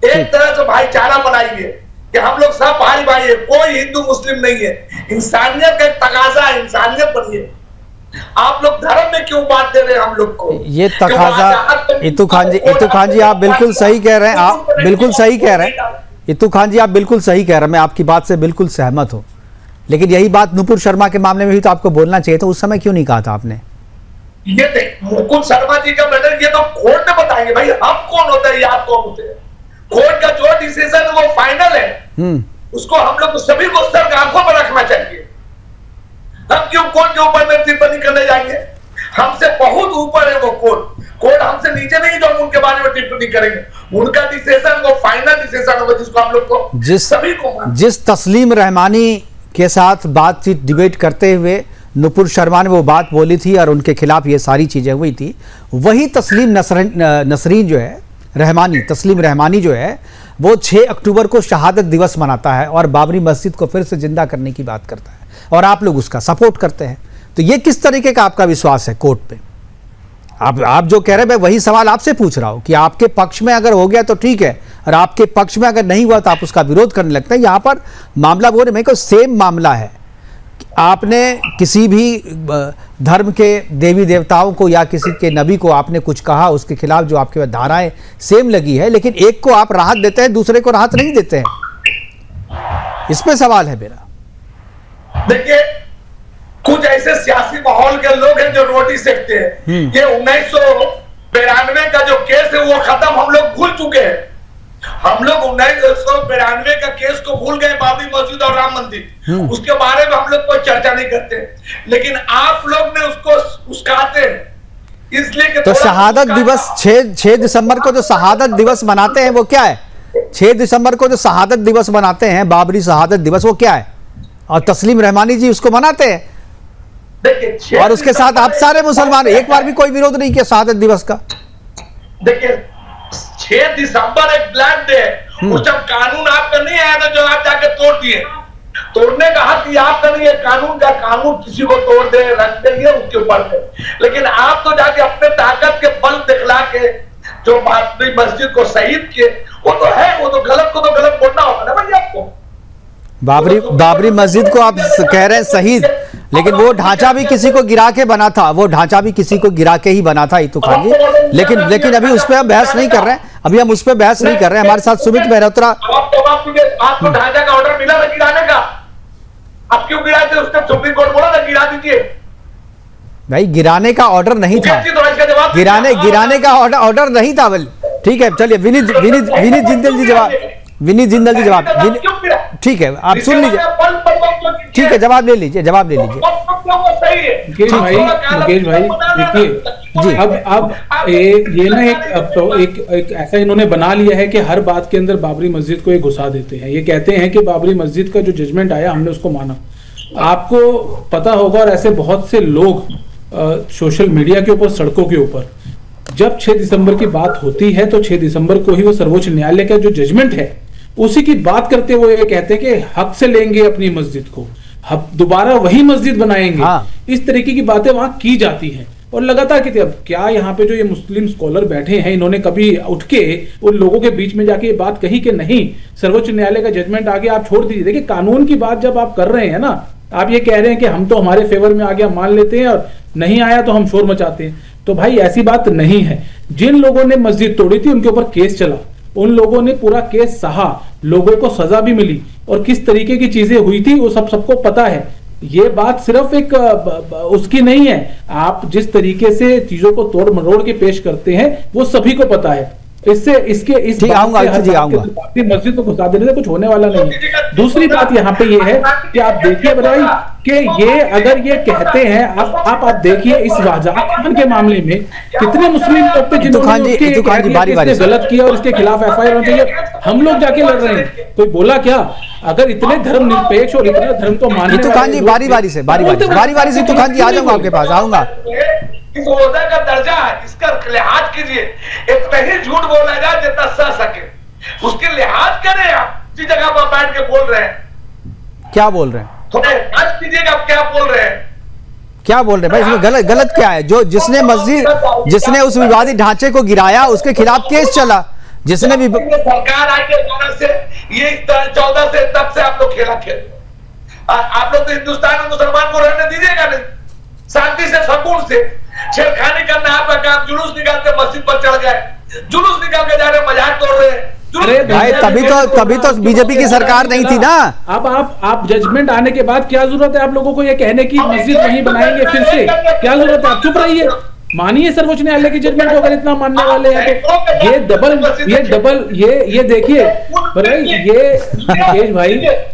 Speaker 4: एक तरह से भाईचारा बनाइए कि हम लोग सब भाई भाई है, कोई हिंदू मुस्लिम नहीं है। इंसानियत का एक तकाजा है, इंसानियत बनिए। आप लोग धर्म में क्यों बात दे रहे हैं हम लोग को?
Speaker 1: ये तकाजा, इतू खान जी आप बिल्कुल सही कह रहे हैं, आप बिल्कुल सही कह रहे हैं। इतू खान जी आप बिल्कुल सही कह रहे हैं, मैं आपकी बात से बिल्कुल सहमत हूं। लेकिन यही बात नुपुर शर्मा के मामले में भी तो आपको बोलना चाहिए था, उस समय क्यों नहीं कहा था आपने?
Speaker 4: ये देख, मुकुल शर्मा जी का मैटर ये तो कोर्ट में बताएंगे भाई, हम कौन होते हैं, आप कौन होते हैं। कोर्ट का जो डिसीजन वो फाइनल है, उसको हम लोग सभी को सर आंखों पर रखना चाहिए। हम क्यों कोर्ट के ऊपर में टिप्पणी करने जाएंगे? हमसे बहुत ऊपर है वो कोर्ट हमसे नीचे नहीं जो हम उनके बारे में टिप्पणी करेंगे। उनका डिसीजन वो फाइनल डिसीजन होगा जिसको हम लोग को सभी को।
Speaker 1: जिस तस्लीम रहमानी के साथ बातचीत डिबेट करते हुए नुपुर शर्मा ने वो बात बोली थी और उनके खिलाफ ये सारी चीजें हुई थी, वही तस्लीम नसरीन जो है, तस्लीम रहमानी जो है, वो 6 अक्टूबर को शहादत दिवस मनाता है और बाबरी मस्जिद को फिर से जिंदा करने की बात करता है और आप लोग उसका सपोर्ट करते हैं। तो ये किस तरीके का आपका विश्वास है कोर्ट पे? आप जो कह रहे हैं, मैं वही सवाल आपसे पूछ रहा हूं कि आपके पक्ष में अगर हो गया तो ठीक है, और आपके पक्ष में अगर नहीं हुआ तो आप उसका विरोध करने लगते हैं। यहां पर मामला बोल रहे हैं, सेम मामला है। आपने किसी भी धर्म के देवी देवताओं को या किसी के नबी को आपने कुछ कहा, उसके खिलाफ जो आपके धाराएं सेम लगी है, लेकिन एक को आप राहत देते हैं, दूसरे को राहत नहीं देते हैं। इसमें सवाल है मेरा।
Speaker 4: देखिए, कुछ ऐसे सियासी माहौल के लोग हैं जो रोटी सेकते हैं। ये 1992 का जो केस है वो खत्म, हम लोग भूल चुके हैं। हम लोग 1992 का केस को भूल गए, बाबरी मस्जिद और राम मंदिर, उसके बारे में हम लोग कोई चर्चा नहीं करते। लेकिन आप लोग ने उसको उस्काते हैं इसलिए कि
Speaker 1: तो शहादत दिवस 6 दिसंबर को जो शहादत दिवस मनाते हैं वो क्या है? 6 दिसंबर को जो शहादत दिवस मनाते हैं, बाबरी शहादत दिवस, वो क्या है? और तस्लीम रहमानी जी उसको मनाते हैं और उसके साथ आप सारे मुसलमान, एक बार भी कोई विरोध नहीं किया शहादत दिवस का।
Speaker 4: देखिए, 6 दिसंबर एक ब्लैक डे है। जब कानून आपका नहीं आया था जो आप जाके तोड़ दिए, तोड़ने का हक ये आपका नहीं है, कानून का। कानून किसी को तोड़ दे, रख देंगे उसके ऊपर है। लेकिन आप तो जाके अपने ताकत के बल दिखला के जो बाबरी मस्जिद को शहीद किए, वो तो है, वो तो गलत को तो गलत बोलना होगा ना भाई आपको।
Speaker 1: बाबरी मस्जिद को आप कह रहे हैं शहीद, लेकिन वो ढांचा भी किसी को गिरा के बना था, वो ढांचा भी किसी को गिरा के ही बना था इतू खान जी। लेकिन अभी उस पर हम बहस नहीं कर रहे हैं, अभी हम उस पर बहस नहीं कर रहे हैं। हमारे साथ सुमित मेहरोत्रा।
Speaker 4: आपको ढांचा का ऑर्डर मिला था गिराने का, आप क्यों गिराए थे? उसने सुप्रीम कोर्ट बोला था गिरा दीजिए।
Speaker 1: भाई गिराने का ऑर्डर नहीं था, गिराने का ऑर्डर नहीं था। ठीक है, चलिए विनीत जिंदल जी जवाब, विनीत जिंदल जी जवाब। ठीक है, आप सुन लीजिए। ठीक है, जवाब ले लीजिए।
Speaker 3: मुकेश भाई देखिए जी, अब ये ना एक ऐसा इन्होंने बना लिया है कि हर बात के अंदर बाबरी मस्जिद को ये घुसा देते हैं। ये कहते हैं कि बाबरी मस्जिद का जो जजमेंट आया हमने उसको माना। आपको पता होगा, और ऐसे बहुत से लोग सोशल मीडिया के ऊपर, सड़कों के ऊपर, जब 6 दिसंबर की बात होती है तो 6 दिसंबर को ही वो सर्वोच्च न्यायालय का जो जजमेंट है उसी की बात करते हुए ये कहते हैं कि हक से लेंगे अपनी मस्जिद को, दोबारा वही मस्जिद बनाएंगे।
Speaker 1: हाँ।
Speaker 3: इस तरीके की बातें वहां की जाती हैं और लगातार की। अब क्या यहाँ पे जो ये मुस्लिम स्कॉलर बैठे हैं, इन्होंने कभी उठ के उन लोगों के बीच में जाके ये बात कही कि नहीं सर्वोच्च न्यायालय का जजमेंट आ गया, आप छोड़ दीजिए? देखिए, कानून की बात जब आप कर रहे हैं ना, आप ये कह रहे हैं कि हम तो हमारे फेवर में आ गया मान लेते हैं और नहीं आया तो हम शोर मचाते हैं, तो भाई ऐसी बात नहीं है। जिन लोगों ने मस्जिद तोड़ी थी उनके ऊपर केस चला, उन लोगों ने पूरा केस सहा, लोगों को सजा भी मिली, और किस तरीके की चीजें हुई थी वो सबको पता है। ये बात सिर्फ एक उसकी नहीं है, आप जिस तरीके से चीजों को तोड़ मरोड़ के पेश करते हैं वो सभी को पता है। इससे मस्जिद को घुसा देने से कुछ होने वाला नहीं है। दूसरी बात यहाँ पे ये है कि आप देखिए भाई कि ये अगर ये कहते हैं, आप देखिए इस वजाहत खान के मामले में कितने मुस्लिम लोग थे जिन्होंने गलत किया और इसके खिलाफ FIR होनी चाहिए, हम लोग जाके लड़ रहे हैं। कोई बोला क्या? अगर इतने धर्म निरपेक्ष और इतना धर्म को मानने वाले,
Speaker 1: बारी-बारी से इतू खान जी आ जाऊंगा आपके पास, आऊंगा।
Speaker 4: इस ओहदा का दर्जा है, इसका लिहाज कीजिए। इतना ही झूठ बोला जाए जितना सह सके, उसके लिहाज करें। आप जिस जगह पर बैठ के बोल रहे हैं,
Speaker 1: क्या बोल रहे हैं?
Speaker 4: थोड़ा लिहाज कीजिएगा, आप क्या बोल रहे हैं?
Speaker 1: क्या बोल रहे हैं भाई? इसमें गलत क्या है? जिसने उस विवादित ढांचे को गिराया उसके खिलाफ केस चला, जिसने भी
Speaker 4: सरकार आई के बाद से ये 14 से तब से आप लोग खेला खेल, आप लोग तो हिंदुस्तान में मुसलमान को रहने दीजिएगा नहीं, शांति से सुकून से। छेड़खानी करना आपका काम, जुलूस निकालते मस्जिद पर चढ़ गए, जुलूस निकाल के जा रहे, मजाक तोड़ रहे हैं।
Speaker 1: अरे भाई, तभी तो बीजेपी की सरकार नहीं थी ना।
Speaker 3: अब आप जजमेंट आने के बाद क्या जरूरत है आप लोगों को ये कहने की मस्जिद वहीं बनाएंगे फिर से? क्या जरूरत है? आप चुप रहिए, मानिए सर्वोच्च न्यायालय की जजमेंट को। अगर इतना मानने वाले हैं तो ये देखिए भाई, भाई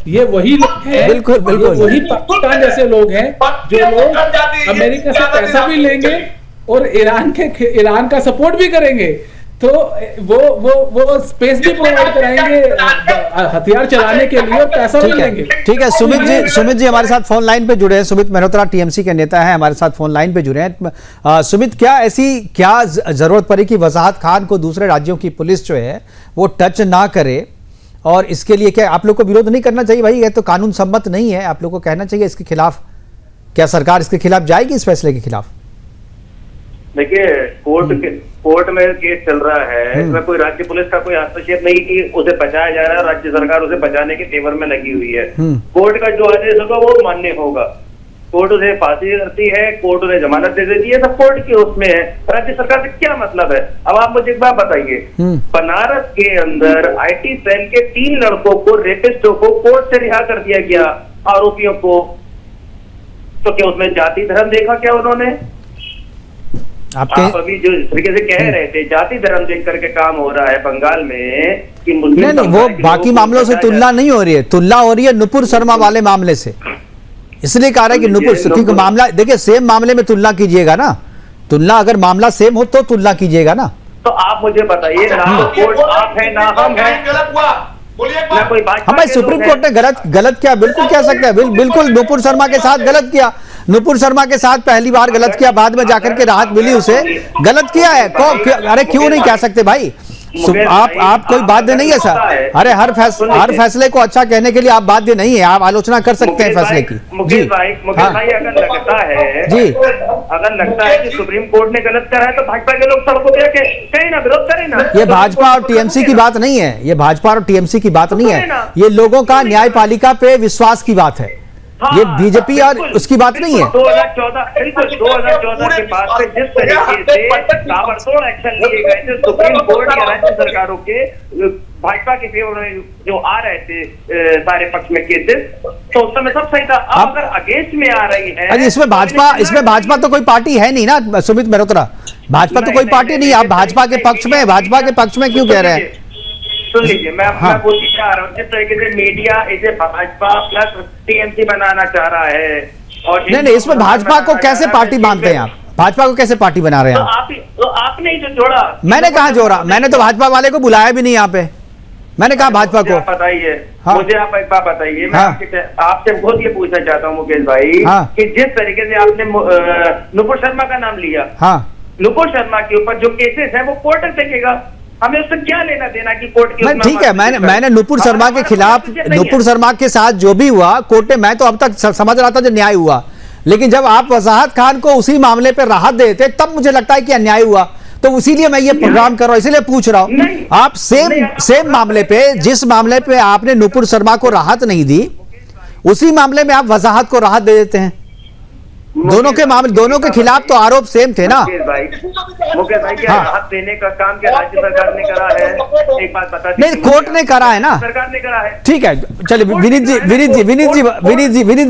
Speaker 3: ये वही लोग हैं,
Speaker 1: बिल्कुल
Speaker 3: वही पाकिस्तान जैसे लोग हैं जो लोग अमेरिका से पैसा भी लेंगे और ईरान का सपोर्ट भी करेंगे, तो वो स्पेस भी प्रोवाइड कराएंगे हथियार चलाने के लिए और पैसा भी लेंगे।
Speaker 1: ठीक है, सुमित जी हमारे साथ फोन लाइन पे जुड़े हैं। सुमित मेहरोत्रा TMC के नेता हैं, हमारे साथ फोन लाइन पे जुड़े हैं। सुमित, क्या जरूरत पड़ी कि वजाहत खान को दूसरे राज्यों की पुलिस जो है वो टच ना करे, और इसके लिए क्या आप लोग को विरोध नहीं करना चाहिए? भाई ये तो कानून सम्मत नहीं है, आप लोग को कहना चाहिए इसके खिलाफ। क्या सरकार इसके खिलाफ जाएगी, इस फैसले के खिलाफ?
Speaker 5: देखिए, कोर्ट में केस चल रहा है, इसमें कोई राज्य पुलिस का कोई हस्तक्षेप नहीं कि उसे बचाया जा रहा है, राज्य सरकार उसे बचाने के फेवर में लगी हुई है। कोर्ट का जो आदेश होगा वो मान्य होगा। कोर्ट उसे फांसी करती है, कोर्ट उन्हें जमानत दे देती है, सब कोर्ट की उसमें है। राज्य सरकार से क्या मतलब है? अब आप मुझे एक बात बताइए, बनारस के अंदर IT सेल के 3 लड़कों को, रेपिस्टों को कोर्ट से रिहा कर दिया गया, आरोपियों को, तो क्या उसमें जाति धर्म देखा क्या उन्होंने? आप अभी जो तरीके से कह रहे थे जाति धर्म देख करके काम हो रहा है बंगाल में कि मुस्लिम,
Speaker 1: नहीं, वो बाकी मामलों से तुलना नहीं हो रही है, तुलना हो रही है नुपुर शर्मा वाले मामले से। इसलिए कह रहा है कि नुपुर मामला, देखिए सेम मामले में तुलना कीजिएगा ना, तुलना अगर मामला सेम हो तो तुलना कीजिएगा ना।
Speaker 5: तो आप मुझे बताइए, ना कोर्ट आप है ना हम है,
Speaker 1: हमारे सुप्रीम कोर्ट ने गलत किया, बिल्कुल कह सकते हैं, बिल्कुल नुपुर शर्मा के साथ गलत किया। नुपुर शर्मा के साथ पहली बार गलत किया, बाद में जाकर के राहत मिली उसे, गलत किया है। अरे क्यों नहीं कह सकते भाई? आप कोई बाध्य नहीं है सर। अरे हर फैसले को अच्छा कहने के लिए आप बाध्य नहीं है, आप आलोचना कर सकते हैं फैसले की।
Speaker 5: मुकेश भाई अगर लगता है
Speaker 1: जी,
Speaker 5: अगर लगता है कि सुप्रीम कोर्ट ने गलत करा है तो भाजपा के लोग सड़कों पे कहीं ना विरोध करें ना।
Speaker 1: ये भाजपा और टीएमसी की बात नहीं है, ये भाजपा और टीएमसी की बात नहीं है, ये लोगों का न्यायपालिका पे विश्वास की बात है। ये बीजेपी और उसकी बात नहीं है।
Speaker 5: 2014 के बाद से जिस तरीके से ताबड़तोड़ एक्शन लिए गए थे सुप्रीम कोर्ट या राज्य सरकारों के भाजपा के फेवर में जो आ रहे थे सारे पक्ष में केसेस, तो उस समय सब सही था। अब अगर अगेंस्ट में आ रही है,
Speaker 1: अरे इसमें भाजपा तो कोई पार्टी है नहीं ना सुमित मेहरोत्रा, भाजपा तो कोई पार्टी नहीं। आप भाजपा के पक्ष में क्यों कह रहे हैं?
Speaker 5: सुन लीजिए, मैं बोलना चाह रहा हूँ जिस तरीके से मीडिया इसे भाजपा प्लस टीएमसी बनाना चाह रहा है, और
Speaker 1: नहीं, इसमें भाजपा को कैसे पार्टी मानते हैं आप? भाजपा को कैसे पार्टी बना रहे हैं आप?
Speaker 5: तो आपने ही जो जोड़ा।
Speaker 1: मैंने कहा जोड़ा? मैंने तो भाजपा वाले को बुलाया भी नहीं यहाँ पे। मैंने कहा भाजपा को
Speaker 5: बताइए।
Speaker 1: हाँ।
Speaker 5: मुझे आप एक बात बताइए, मैं आपसे बहुत ये पूछना चाहता हूँ मुकेश भाई,
Speaker 1: हाँ।
Speaker 5: कि जिस तरीके से आपने नुपुर शर्मा का नाम लिया,
Speaker 1: हाँ,
Speaker 5: नुपुर शर्मा के ऊपर जो केसेस है वो कोर्ट देखेगा, हमें उससे क्या लेना देना कि कोर्ट की।
Speaker 1: ठीक है, मैंने नुपुर शर्मा के खिलाफ, नुपुर शर्मा के साथ जो भी हुआ कोर्ट में, मैं तो अब तक समझ रहा था जो न्याय हुआ, लेकिन जब आप वजाहत खान को उसी मामले पे राहत देते तब मुझे लगता है कि अन्याय हुआ। तो इसीलिए मैं ये प्रोग्राम कर रहा हूं, इसीलिए पूछ रहा हूं। आप सेम मामले पे, जिस मामले पे आपने नुपुर शर्मा को राहत नहीं दी, उसी मामले में आप वजाहत को राहत दे देते हैं। दोनों के खिलाफ तो आरोप सेम थे ना।
Speaker 5: मुकेश भाई क्या राहत देने का काम क्या राज्य सरकार ने करा है? एक बात बता दीजिए।
Speaker 1: नहीं, कोर्ट ने करा है ना,
Speaker 5: सरकार ने करा है।
Speaker 1: ठीक है, चलिए विनीत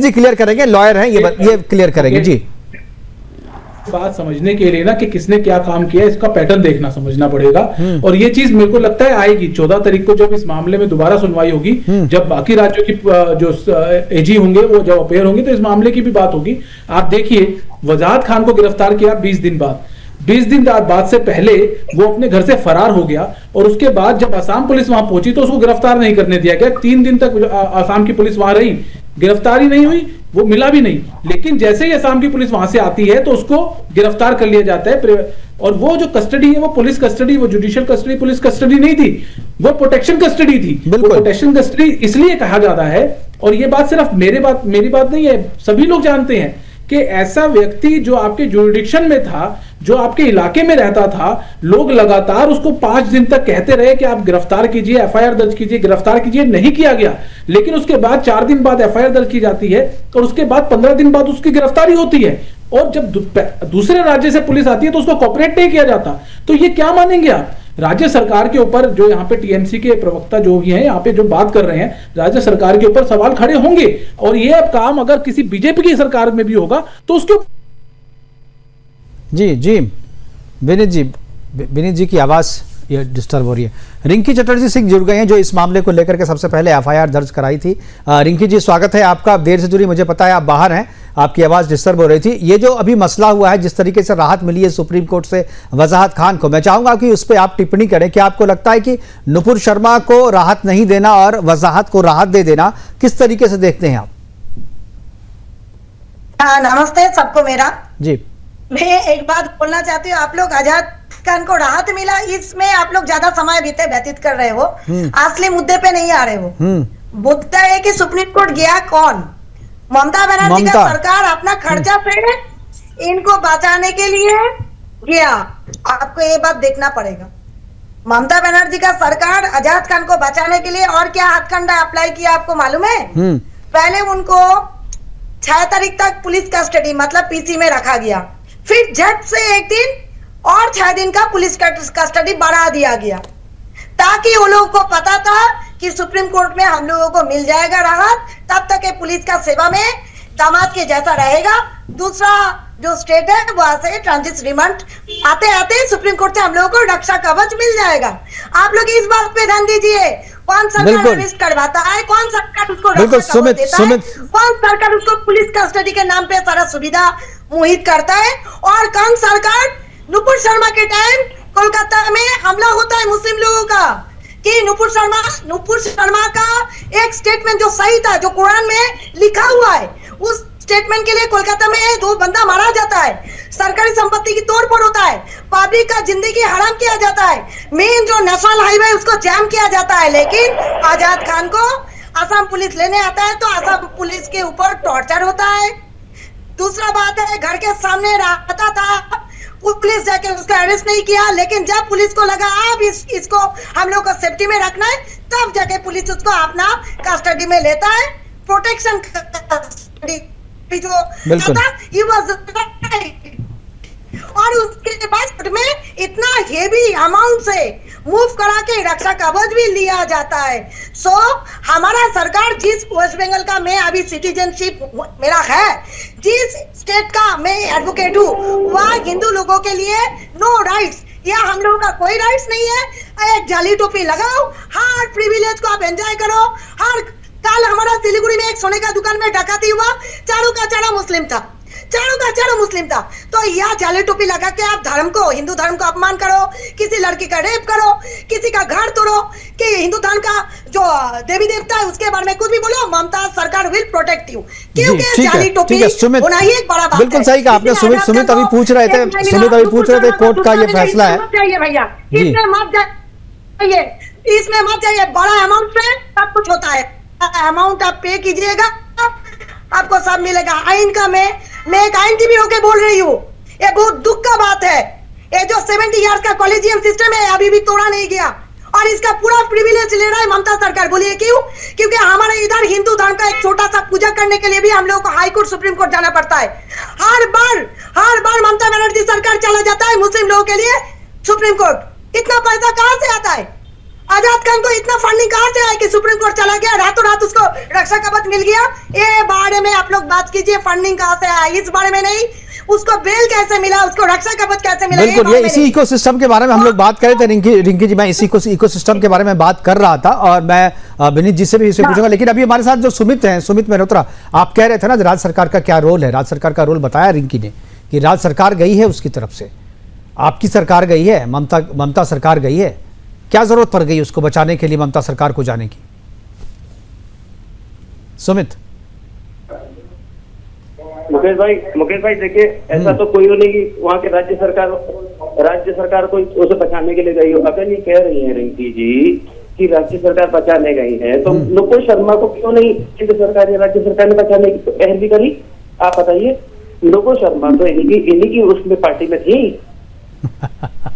Speaker 1: जी क्लियर करेंगे, लॉयर हैं ये क्लियर करेंगे जी।
Speaker 3: बात समझने के लिए ना कि किसने क्या काम किया, इसका पैटर्न देखना समझना पड़ेगा, और ये चीज मेरे को लगता है आएगी 14 तारीख को जब इस मामले में दोबारा सुनवाई होगी, जब बाकी राज्यों की जो एजी होंगे वो जब अपेयर होंगे तो इस मामले की भी बात होगी। आप देखिए, वजाहत खान को गिरफ्तार किया 20 दिन बाद, 20 दिन बाद से पहले वो अपने घर से फरार हो गया, और उसके बाद जब असम पुलिस वहां पहुंची तो उसको गिरफ्तार नहीं करने दिया गया। 3 दिन तक असम की पुलिस वहां रही, गिरफ्तारी नहीं हुई, वो मिला भी नहीं। लेकिन जैसे ही असम की पुलिस वहां से आती है तो उसको गिरफ्तार कर लिया जाता है, और वो जो कस्टडी है वो पुलिस कस्टडी, वो जुडिशियल कस्टडी पुलिस कस्टडी नहीं थी, वो प्रोटेक्शन कस्टडी थी। प्रोटेक्शन कस्टडी इसलिए कहा जाता है, और ये बात सिर्फ मेरी बात नहीं है, सभी लोग जानते हैं कि ऐसा व्यक्ति जो आपके जुरिडिक्शन में था, जो आपके इलाके में रहता था, लोग लगातार उसको 5 दिन तक कहते रहे कि आप गिरफ्तार कीजिए, एफआईआर दर्ज कीजिए, गिरफ्तार कीजिए, नहीं किया गया। लेकिन उसके बाद 4 दिन बाद एफआईआर दर्ज की जाती है, और उसके बाद 15 दिन बाद उसकी गिरफ्तारी होती है, और जब दूसरे राज्य से पुलिस आती है तो उसको कॉपरेट नहीं किया जाता। तो ये क्या मानेंगे आप? राज्य सरकार के ऊपर जो यहाँ पे टीएमसी के प्रवक्ता जो भी हैं यहाँ पे जो बात कर रहे हैं, राज्य सरकार के ऊपर सवाल खड़े होंगे, और ये अब काम अगर किसी बीजेपी की सरकार में भी होगा तो उसके जी विनीत जी की आवाज ये डिस्टर्ब हो रही है। रिंकी चटर्जी सिंह जुड़ गए हैं जो इस मामले को लेकर के सबसे पहले एफआईआर दर्ज कराई थी। रिंकी जी स्वागत है आपका, आप देर से जुड़ी, मुझे पता है आप बाहर हैं, आपकी आवाज़ डिस्टर्ब हो रही थी। ये जो अभी मसला हुआ है, जिस तरीके से राहत मिली है सुप्रीम कोर्ट से वजाहत खान को, मैं चाहूंगा कि उस पर आप टिप्पणी करें। क्या आपको लगता है कि नुपुर शर्मा को राहत नहीं देना और वजाहत को राहत दे देना किस तरीके से देखते हैं आप?
Speaker 6: हाँ, नमस्ते सबको मेरा
Speaker 1: जी।
Speaker 6: मैं एक बात बोलना चाहती हूँ, आप लोग आजाद खान को राहत मिला, इसमें आप लोग ज्यादा समय व्यतीत कर रहे हो, असली मुद्दे पे नहीं आ रहे हो। मुद्दा है कि सुप्रीम कोर्ट गया कौन? ममता बनर्जी का सरकार अपना खर्चा से इनको बचाने के लिए गया। आपको ये बात देखना पड़ेगा, ममता बनर्जी का सरकार आजाद खान को बचाने के लिए और क्या हथकंडा अप्लाई किया आपको मालूम है? पहले उनको 6 तारीख तक पुलिस कस्टडी मतलब पीसी में रखा गया, फिर झट से एक दिन और 6 दिन का पुलिस कस्टडी बढ़ा दिया गया, ताकि उन लोगों को पता था कि सुप्रीम कोर्ट में हम लोगों को मिल जाएगा राहत, तब तक ये पुलिस का सेवा में दामाद के जैसा रहेगा। दूसरा जो स्टेट है वहां से ट्रांजिट रिमांड आते आते सुप्रीम कोर्ट से हम लोगों को रक्षा कवच मिल जाएगा। आप लोग इस बात पे ध्यान दीजिए, कौन सरकार अरेस्ट करवाता है, कौन सरकार उसको रक्षा कवच देता है, कौन सरकार उसको पुलिस कस्टडी के नाम पे सारा सुविधा मुहित करता है, और कौन सरकार नुपुर शर्मा के टाइम कोलकाता में हमला होता है मुस्लिम लोगों का, कि नुपुर शर्मा का एक स्टेटमेंट जो सही था, जो कुरान में लिखा हुआ है, उस स्टेटमेंट के लिए कोलकाता में 2 बंदा मारा जाता है, सरकारी संपत्ति की तोड़फोड़ होता है, पब्लिक का जिंदगी हराम किया जाता है, मेन जो नेशनल हाईवे उसको जाम किया जाता है। लेकिन आजाद खान को असम पुलिस लेने आता है तो असम पुलिस के ऊपर टॉर्चर होता है। दूसरा बात है, घर के सामने रहता था, पुलिस जाके उसका अरेस्ट नहीं किया, लेकिन जब पुलिस को लगा अब इसको हम लोग को सेफ्टी में रखना है, तब जाके पुलिस उसको अपना कस्टडी में लेता है। प्रोटेक्शन कस्टडी जो था, he was right। और उसके बाद में इतना हेवी अमाउंट से मूव करा के रक्षा कवच भी लिया जाता है। सो हमारा सरकार जिस वेस्ट बंगाल का मैं अभी सिटीजनशिप मेरा है, जिस स्टेट का मैं एडवोकेट हूँ, वह हिंदू लोगों के लिए नो राइट्स या हम लोगों का कोई राइट्स नहीं है। एक जाली टोपी लगाओ, हर प्रिविलेज को आप एंजॉय करो। हर कल हमारा सिलीगुड़ी में एक सोने का दुकान में डकैती हुआ, चारों का चारों मुस्लिम था, चारों का चारों मुस्लिम था। तो यह जाली टोपी लगा के आप धर्म को, हिंदू धर्म को अपमान करो, किसी लड़की का रेप करो, किसी का घर तोड़ो, कि हिंदू धर्म का जो देवी देवता है उसके बारे में कुछ भी बोलो, ममता सरकार विल प्रोटेक्ट यू। क्योंकि जाली टोपी होना ही एक बड़ा बात है।
Speaker 1: बिल्कुल सही कहा आपने। सुमित अभी पूछ रहे थे कोर्ट का ये फैसला है
Speaker 6: भैया, इसमें मत जाइए, बड़ा अमाउंट से सब कुछ होता है। अमाउंट आप पे कीजिएगा, आपको सब मिलेगा। आइन का मैं एक आईनजीबी होके बोल रही हूँ, ये बहुत दुख का बात है। ये जो 70 इयर्स का कॉलेजियम सिस्टम है अभी भी तोड़ा नहीं गया, और इसका पूरा प्रिविलेज ले रहा है ममता सरकार। बोलिए क्यों? क्योंकि हमारे इधर हिंदू धर्म का एक छोटा सा पूजा करने के लिए भी हम लोग को हाई कोर्ट, सुप्रीम कोर्ट जाना पड़ता है। हर बार ममता बनर्जी सरकार चला जाता है मुस्लिम लोगों के लिए सुप्रीम कोर्ट। इतना पैसा कहाँ से आता है? आजाद खान को इतना फंडिंग कहाँ से आया कि सुप्रीम कोर्ट चला गया, रातों रात उसको रक्षा कवच मिल गया? ये बारे में आप लोग बात कीजिए, फंडिंग कहाँ से आया, इस बारे में नहीं। उसको बेल कैसे मिला, उसको रक्षा कवच कैसे मिला?
Speaker 1: बिल्कुल, ये इसी इकोसिस्टम के बारे में हम लोग बात कर रहे थे। रिंकी जी, मैं इसी इकोसिस्टम के बारे में बात कर रहा था, और मैं विनीत जी से भी इसे पूछूंगा। लेकिन अभी हमारे साथ जो सुमित हैं, सुमित मेहरोत्रा, आप कह रहे थे ना राज्य सरकार का क्या रोल है। राज्य सरकार का रोल बताया रिंकी ने कि राज्य सरकार गई है उसकी तरफ से, आपकी सरकार गई है, ममता सरकार गई है। क्या जरूरत पड़ गई उसको बचाने के लिए, ममता सरकार को जाने की? सुमित।
Speaker 5: मुकेश भाई देखिए, ऐसा तो कोई नहीं कि वहाँ के राज्य सरकार को उसे बचाने के लिए गई हो। अगर ये कह रही है रिंकी जी कि राज्य सरकार बचाने गई है, तो नुपुर शर्मा को क्यों नहीं केंद्र सरकार या राज्य सरकार ने बचाने की पहल भी करी? आप बताइए। नुपुर शर्मा तो इन्हीं की उसमें पार्टी में थी।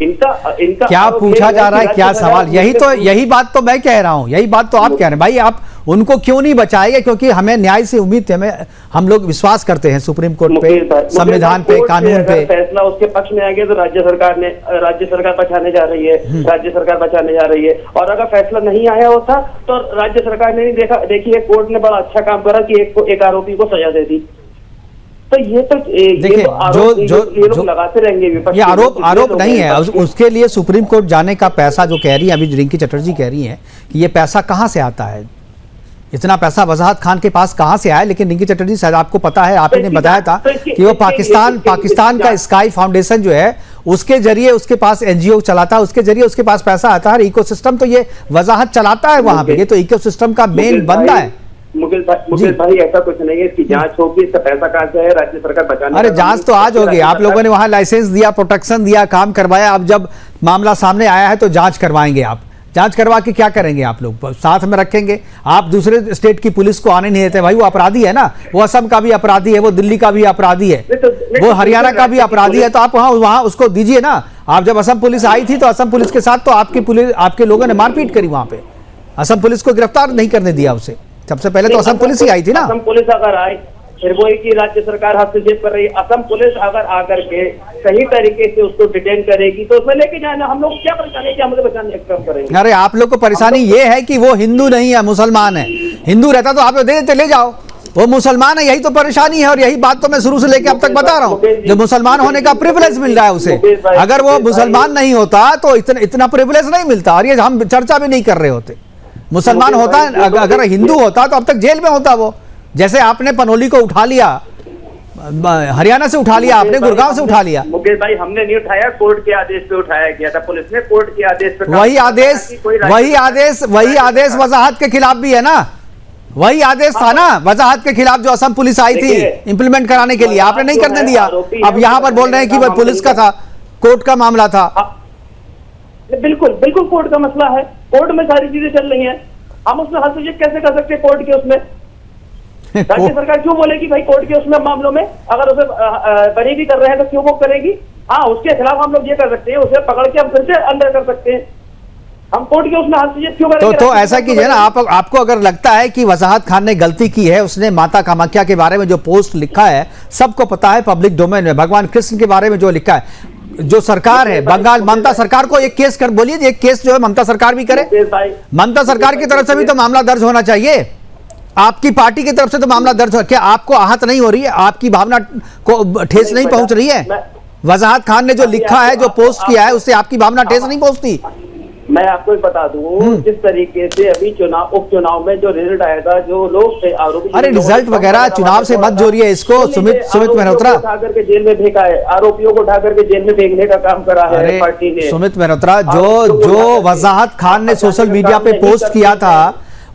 Speaker 5: इनका
Speaker 1: क्या पूछा जा रहा है, क्या सवाल? यही बात तो मैं कह रहा हूं, यही बात तो आप कह रहे हैं। भाई आप उनको क्यों नहीं बचाएंगे? क्योंकि हमें न्याय से उम्मीद है, हम लोग विश्वास करते हैं सुप्रीम कोर्ट पे, संविधान पे, कानून पे।
Speaker 5: फैसला उसके पक्ष में आ गया तो राज्य सरकार बचाने जा रही है, राज्य सरकार बचाने जा रही है। और अगर फैसला नहीं आया होता तो राज्य सरकार ने नहीं देखिए, कोर्ट ने बड़ा अच्छा काम करा कि एक आरोपी को सजा दे दी। तो ये तो देखिए, ये लोग लगाते रहेंगे।
Speaker 1: ये आरोप नहीं है। उसके लिए सुप्रीम कोर्ट जाने का पैसा जो कह रही है अभी रिंकी चटर्जी कह रही है कि ये पैसा कहां से आता है, इतना पैसा वजाहत खान के पास कहां से आया? लेकिन रिंकी चटर्जी शायद आपको पता है, आप ने बताया था कि वो पाकिस्तान का स्काई फाउंडेशन जो है उसके जरिए उसके पास एनजीओ चलाता है, उसके जरिए उसके पास पैसा आता है। इकोसिस्टम तो ये वजाहत चलाता है वहां पे, ये तो इकोसिस्टम का मेन बंदा है।
Speaker 5: मुकेश भाई ऐसा कुछ नहीं है, इसकी जांच होगी, इसका पैसा कहां से है, राज्य सरकार बचाने।
Speaker 1: अरे जांच तो आज होगी। आप लोगों ने वहां लाइसेंस दिया, प्रोटेक्शन दिया, काम करवाया। अब जब मामला सामने आया है तो जांच करवाएंगे। आप जांच करवा के क्या करेंगे? आप लोग साथ में रखेंगे? आप दूसरे स्टेट की पुलिस को आने नहीं देते। भाई वो अपराधी है ना, वो असम का भी अपराधी है, वो दिल्ली का भी अपराधी है, वो हरियाणा का भी अपराधी है। तो आप वहां उसको दीजिए ना। आप जब असम पुलिस आई थी तो असम पुलिस के साथ तो आपके लोगों ने मारपीट करी वहां पे। असम पुलिस को गिरफ्तार नहीं करने दिया उसे। सबसे पहले तो असम पुलिस ही आई थी ना।
Speaker 5: असम पुलिस अगर आई फिर वो की राज्य सरकार हस्तक्षेप कर रही है। असम पुलिस अगर आकर के सही तरीके से उसको डिटेन करेगी तो उसमें लेके जाना। हम लोग क्या परेशानी, क्या मुझे बचाने का काम करेंगे?
Speaker 1: अरे आप लोग को परेशानी ये है कि वो हिंदू नहीं है, मुसलमान है। हिंदू रहता तो आप दे देते, ले जाओ। वो मुसलमान है, यही तो परेशानी है। और यही बात तो मैं शुरू से लेकर अब तक बता रहा हूँ, जो मुसलमान होने का प्रिविलेज मिल रहा है उसे। अगर वो मुसलमान नहीं होता तो इतना प्रिविलेज नहीं मिलता, और ये हम चर्चा भी नहीं कर रहे होते। मुसलमान होता, अगर हिंदू होता तो अब तक जेल में होता वो। जैसे आपने पनोली को उठा लिया, हरियाणा से उठा लिया, आपने गुड़गांव से उठा लिया।
Speaker 5: मुकेश भाई हमने नहीं उठाया, कोर्ट के आदेश पे उठाया गया था। पुलिस ने कोर्ट के आदेश पे,
Speaker 1: वही आदेश वजाहत के खिलाफ भी है ना। वही आदेश था ना वजाहत के खिलाफ जो असम पुलिस आई थी इंप्लीमेंट कराने के लिए, आपने नहीं करने दिया। अब यहाँ पर बोल रहे हैं कि वह पुलिस का था। कोर्ट का मामला था।
Speaker 7: बिल्कुल बिल्कुल कोर्ट का मसला है, कोर्ट में सारी चीजें चल रही हैं, हम उसमें हस्तक्षेप कैसे कर सकते हैं कोर्ट के उसमें? राज्य सरकार क्यों बोलेगी भाई कोर्ट के उसमें मामलों में, अगर उसे बरी भी कर रहे हैं तो क्यों वो करेगी? हाँ, उसके खिलाफ हम लोग ये कर सकते हैं, उसे पकड़ के हम फिर से अंदर कर सकते हैं, हम कोर्ट के उसमें हस्तक्षेप क्यों करेंगे?
Speaker 1: तो ऐसा कीजिए ना, आपको अगर लगता है कि वजाहत खान ने गलती की है, उसने माता कामाख्या के बारे में जो पोस्ट लिखा है सबको पता है, पब्लिक डोमेन में, भगवान कृष्ण के बारे में जो लिखा है, जो सरकार है बंगाल, ममता सरकार को एक केस कर बोलिए, एक केस जो है ममता सरकार भी करे। ममता सरकार की तरफ से भी तो मामला दर्ज होना चाहिए, आपकी पार्टी की तरफ से तो मामला दर्ज हो। क्या आपको आहत नहीं हो रही है, आपकी भावना को ठेस नहीं पहुंच रही है? वजाहत खान ने जो लिखा है, जो पोस्ट किया है, उससे आपकी भावना ठेस नहीं पहुंचती?
Speaker 7: मैं आपको एक बता दूं, जिस तरीके से अभी उपचुनाव में जो रिजल्ट आया था, जो लोग आरोपी,
Speaker 1: अरे रिजल्ट वगैरह चुनाव से मत जोड़िए इसको। सुमित मल्होत्रा
Speaker 7: उठा करके जेल में फेंका है, आरोपियों को उठा करके जेल में फेंकने का काम करा है पार्टी ने।
Speaker 1: सुमित मल्होत्रा, जो वजाहत खान ने सोशल मीडिया पे पोस्ट किया था,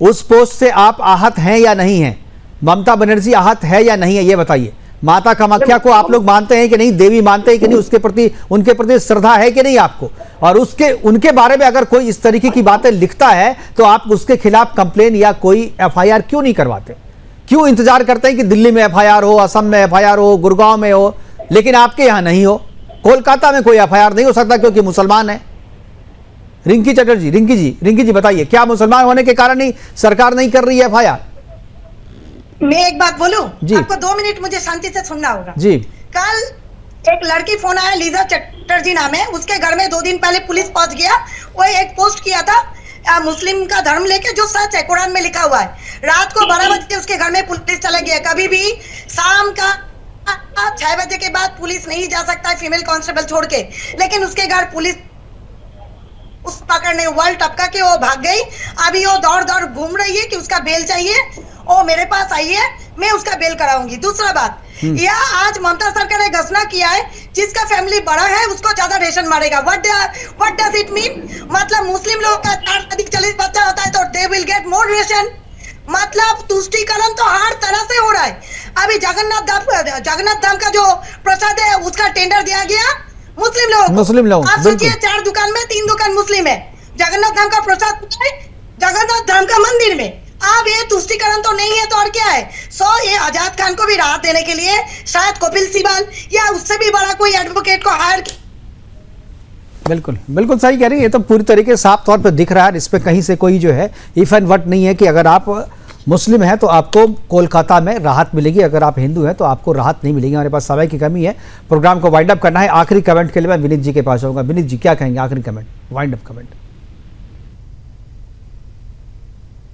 Speaker 1: उस पोस्ट से आप आहत हैं या नहीं है? ममता बनर्जी आहत है या नहीं है, ये बताइए। माता कामाख्या को आप लोग मानते हैं कि नहीं, देवी मानते हैं कि नहीं, उसके प्रति, उनके प्रति श्रद्धा है कि नहीं आपको? और उनके बारे में अगर कोई इस तरीके की बातें लिखता है तो आप उसके खिलाफ कंप्लेन या कोई एफआईआर क्यों नहीं करवाते? क्यों इंतजार करते हैं कि दिल्ली में एफआईआर हो, असम में एफआईआर हो, गुड़गांव में हो, लेकिन आपके यहां नहीं हो? कोलकाता में कोई एफआईआर नहीं हो सकता क्योंकि मुसलमान है। रिंकी चटर्जी, रिंकी जी बताइए, क्या मुसलमान होने के कारण ही सरकार नहीं कर रही है एफआईआर?
Speaker 6: मैं एक बात बोलूं,
Speaker 1: जी।
Speaker 6: आपको 2 मिनट मुझे शांति से सुनना होगा
Speaker 1: जी।
Speaker 6: कल एक लड़की फोन आया, लीजा चटर्जी नाम है, उसके घर में 2 दिन पहले पुलिस पहुंच गया। वो एक पोस्ट किया था मुस्लिम का धर्म लेके, जो सच है, कुरान में लिखा हुआ है। रात को 12 बजे उसके घर में पुलिस चले गया। कभी भी शाम का 6 बजे के बाद पुलिस नहीं जा सकता है, फीमेल कांस्टेबल छोड़ के, लेकिन उसके घर पुलिस उस पकड़ने वर्ल्ड टपका के वो भाग गई। अभी वो दौड़ घूम रही है कि उसका बेल चाहिए, वो मेरे पास आई है, मैं उसका बेल कराऊंगी। दूसरा बात, यह आज ममता सरकार ने घोषणा किया है, जिसका फैमिली बड़ा है उसको ज्यादा रेशन मारेगा। What does it mean? मतलब मुस्लिम लोगों का 4 अधिक 40 बच्चा होता है तो they will get more ration. मतलब तुष्टीकरण तो हर तरह से हो रहा है। अभी जगन्नाथ धाम का जो प्रसाद है उसका टेंडर दिया गया मुस्लिम लोग। आप सोचिए, 4 दुकान में 3 दुकान मुस्लिम है। जगन्नाथ धाम का प्रसाद जगन्नाथ धाम का मंदिर में। अब ये तुष्टीकरण तो नहीं है तो और क्या है? ये आजाद खान को भी राहत देने के लिए शायद कपिल सिब्बल या उससे भी बड़ा कोई एडवोकेट को हायर।
Speaker 1: बिल्कुल सही कह रही है। ये तो पूरी तरीके से साफ तौर पर दिख रहा है, इस पे कहीं से कोई जो है इफ एंड वट नहीं है कि अगर आप मुस्लिम हैं तो आपको कोलकाता में राहत मिलेगी, अगर आप हिंदू हैं तो आपको राहत नहीं मिलेगी। हमारे पास समय की कमी है, प्रोग्राम को वाइंड अप करना है। आखिरी कमेंट के लिए मैं विनीत जी के पास जाऊंगा। विनीत जी क्या कहेंगे, आखिरी comment, wind up comment.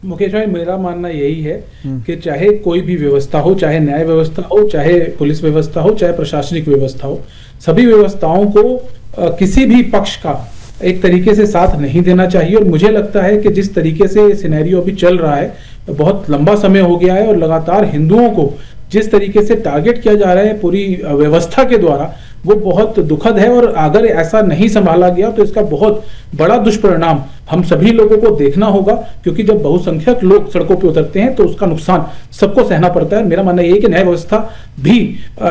Speaker 3: Mukesh भाई, मेरा मानना यही है कि चाहे कोई भी व्यवस्था हो, चाहे न्याय व्यवस्था हो, चाहे पुलिस व्यवस्था हो, चाहे प्रशासनिक व्यवस्था हो, सभी व्यवस्थाओं को किसी भी पक्ष का एक तरीके से साथ नहीं देना चाहिए। और मुझे लगता है कि जिस तरीके से सिनेरियो अभी चल रहा है, बहुत लंबा समय हो गया है और लगातार हिंदुओं को जिस तरीके से टारगेट किया जा रहा है पूरी व्यवस्था के द्वारा, वो बहुत दुखद है। और अगर ऐसा नहीं संभाला गया तो इसका बहुत बड़ा दुष्परिणाम हम सभी लोगों को देखना होगा, क्योंकि जब बहुसंख्यक लोग सड़कों पे उतरते हैं तो उसका नुकसान सबको सहना पड़ता है। मेरा मानना यह है कि न्याय व्यवस्था भी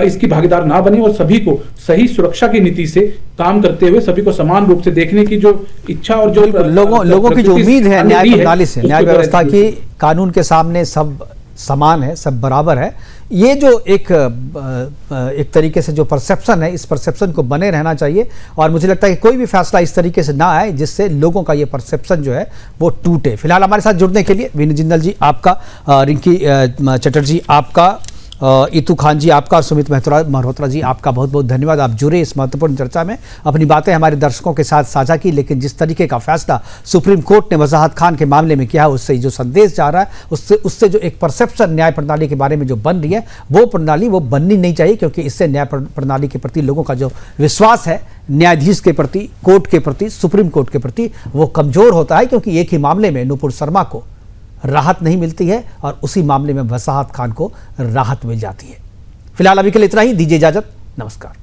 Speaker 3: इसकी भागीदार ना बने और सभी को सही सुरक्षा की नीति से काम करते हुए सभी को समान रूप से देखने की जो इच्छा और जो
Speaker 1: लोगों की जो उम्मीद है न्याय प्रणाली से, न्याय व्यवस्था की, कानून के सामने सब समान है, सब बराबर है, ये जो एक तरीके से जो परसेप्शन है, इस परसेप्शन को बने रहना चाहिए। और मुझे लगता है कि कोई भी फैसला इस तरीके से ना आए जिससे लोगों का ये परसेप्शन जो है वो टूटे। फिलहाल हमारे साथ जुड़ने के लिए विनीत जिंदल जी आपका, रिंकी चटर्जी आपका, इतू खान जी आपका, सुमित मल्होत्रा जी आपका बहुत बहुत धन्यवाद। आप जुड़े इस महत्वपूर्ण चर्चा में, अपनी बातें हमारे दर्शकों के साथ साझा की। लेकिन जिस तरीके का फैसला सुप्रीम कोर्ट ने वजाहत खान के मामले में किया है, उससे जो संदेश जा रहा है, उससे जो एक परसेप्शन न्याय प्रणाली के बारे में जो बन रही है, वो प्रणाली वो बननी नहीं चाहिए, क्योंकि इससे न्याय प्रणाली के प्रति लोगों का जो विश्वास है, न्यायाधीश के प्रति, कोर्ट के प्रति, सुप्रीम कोर्ट के प्रति, वो कमजोर होता है। क्योंकि एक ही मामले में नुपुर शर्मा को राहत नहीं मिलती है और उसी मामले में वजाहत खान को राहत मिल जाती है। फिलहाल अभी के लिए इतना ही, दीजिए इजाजत, नमस्कार।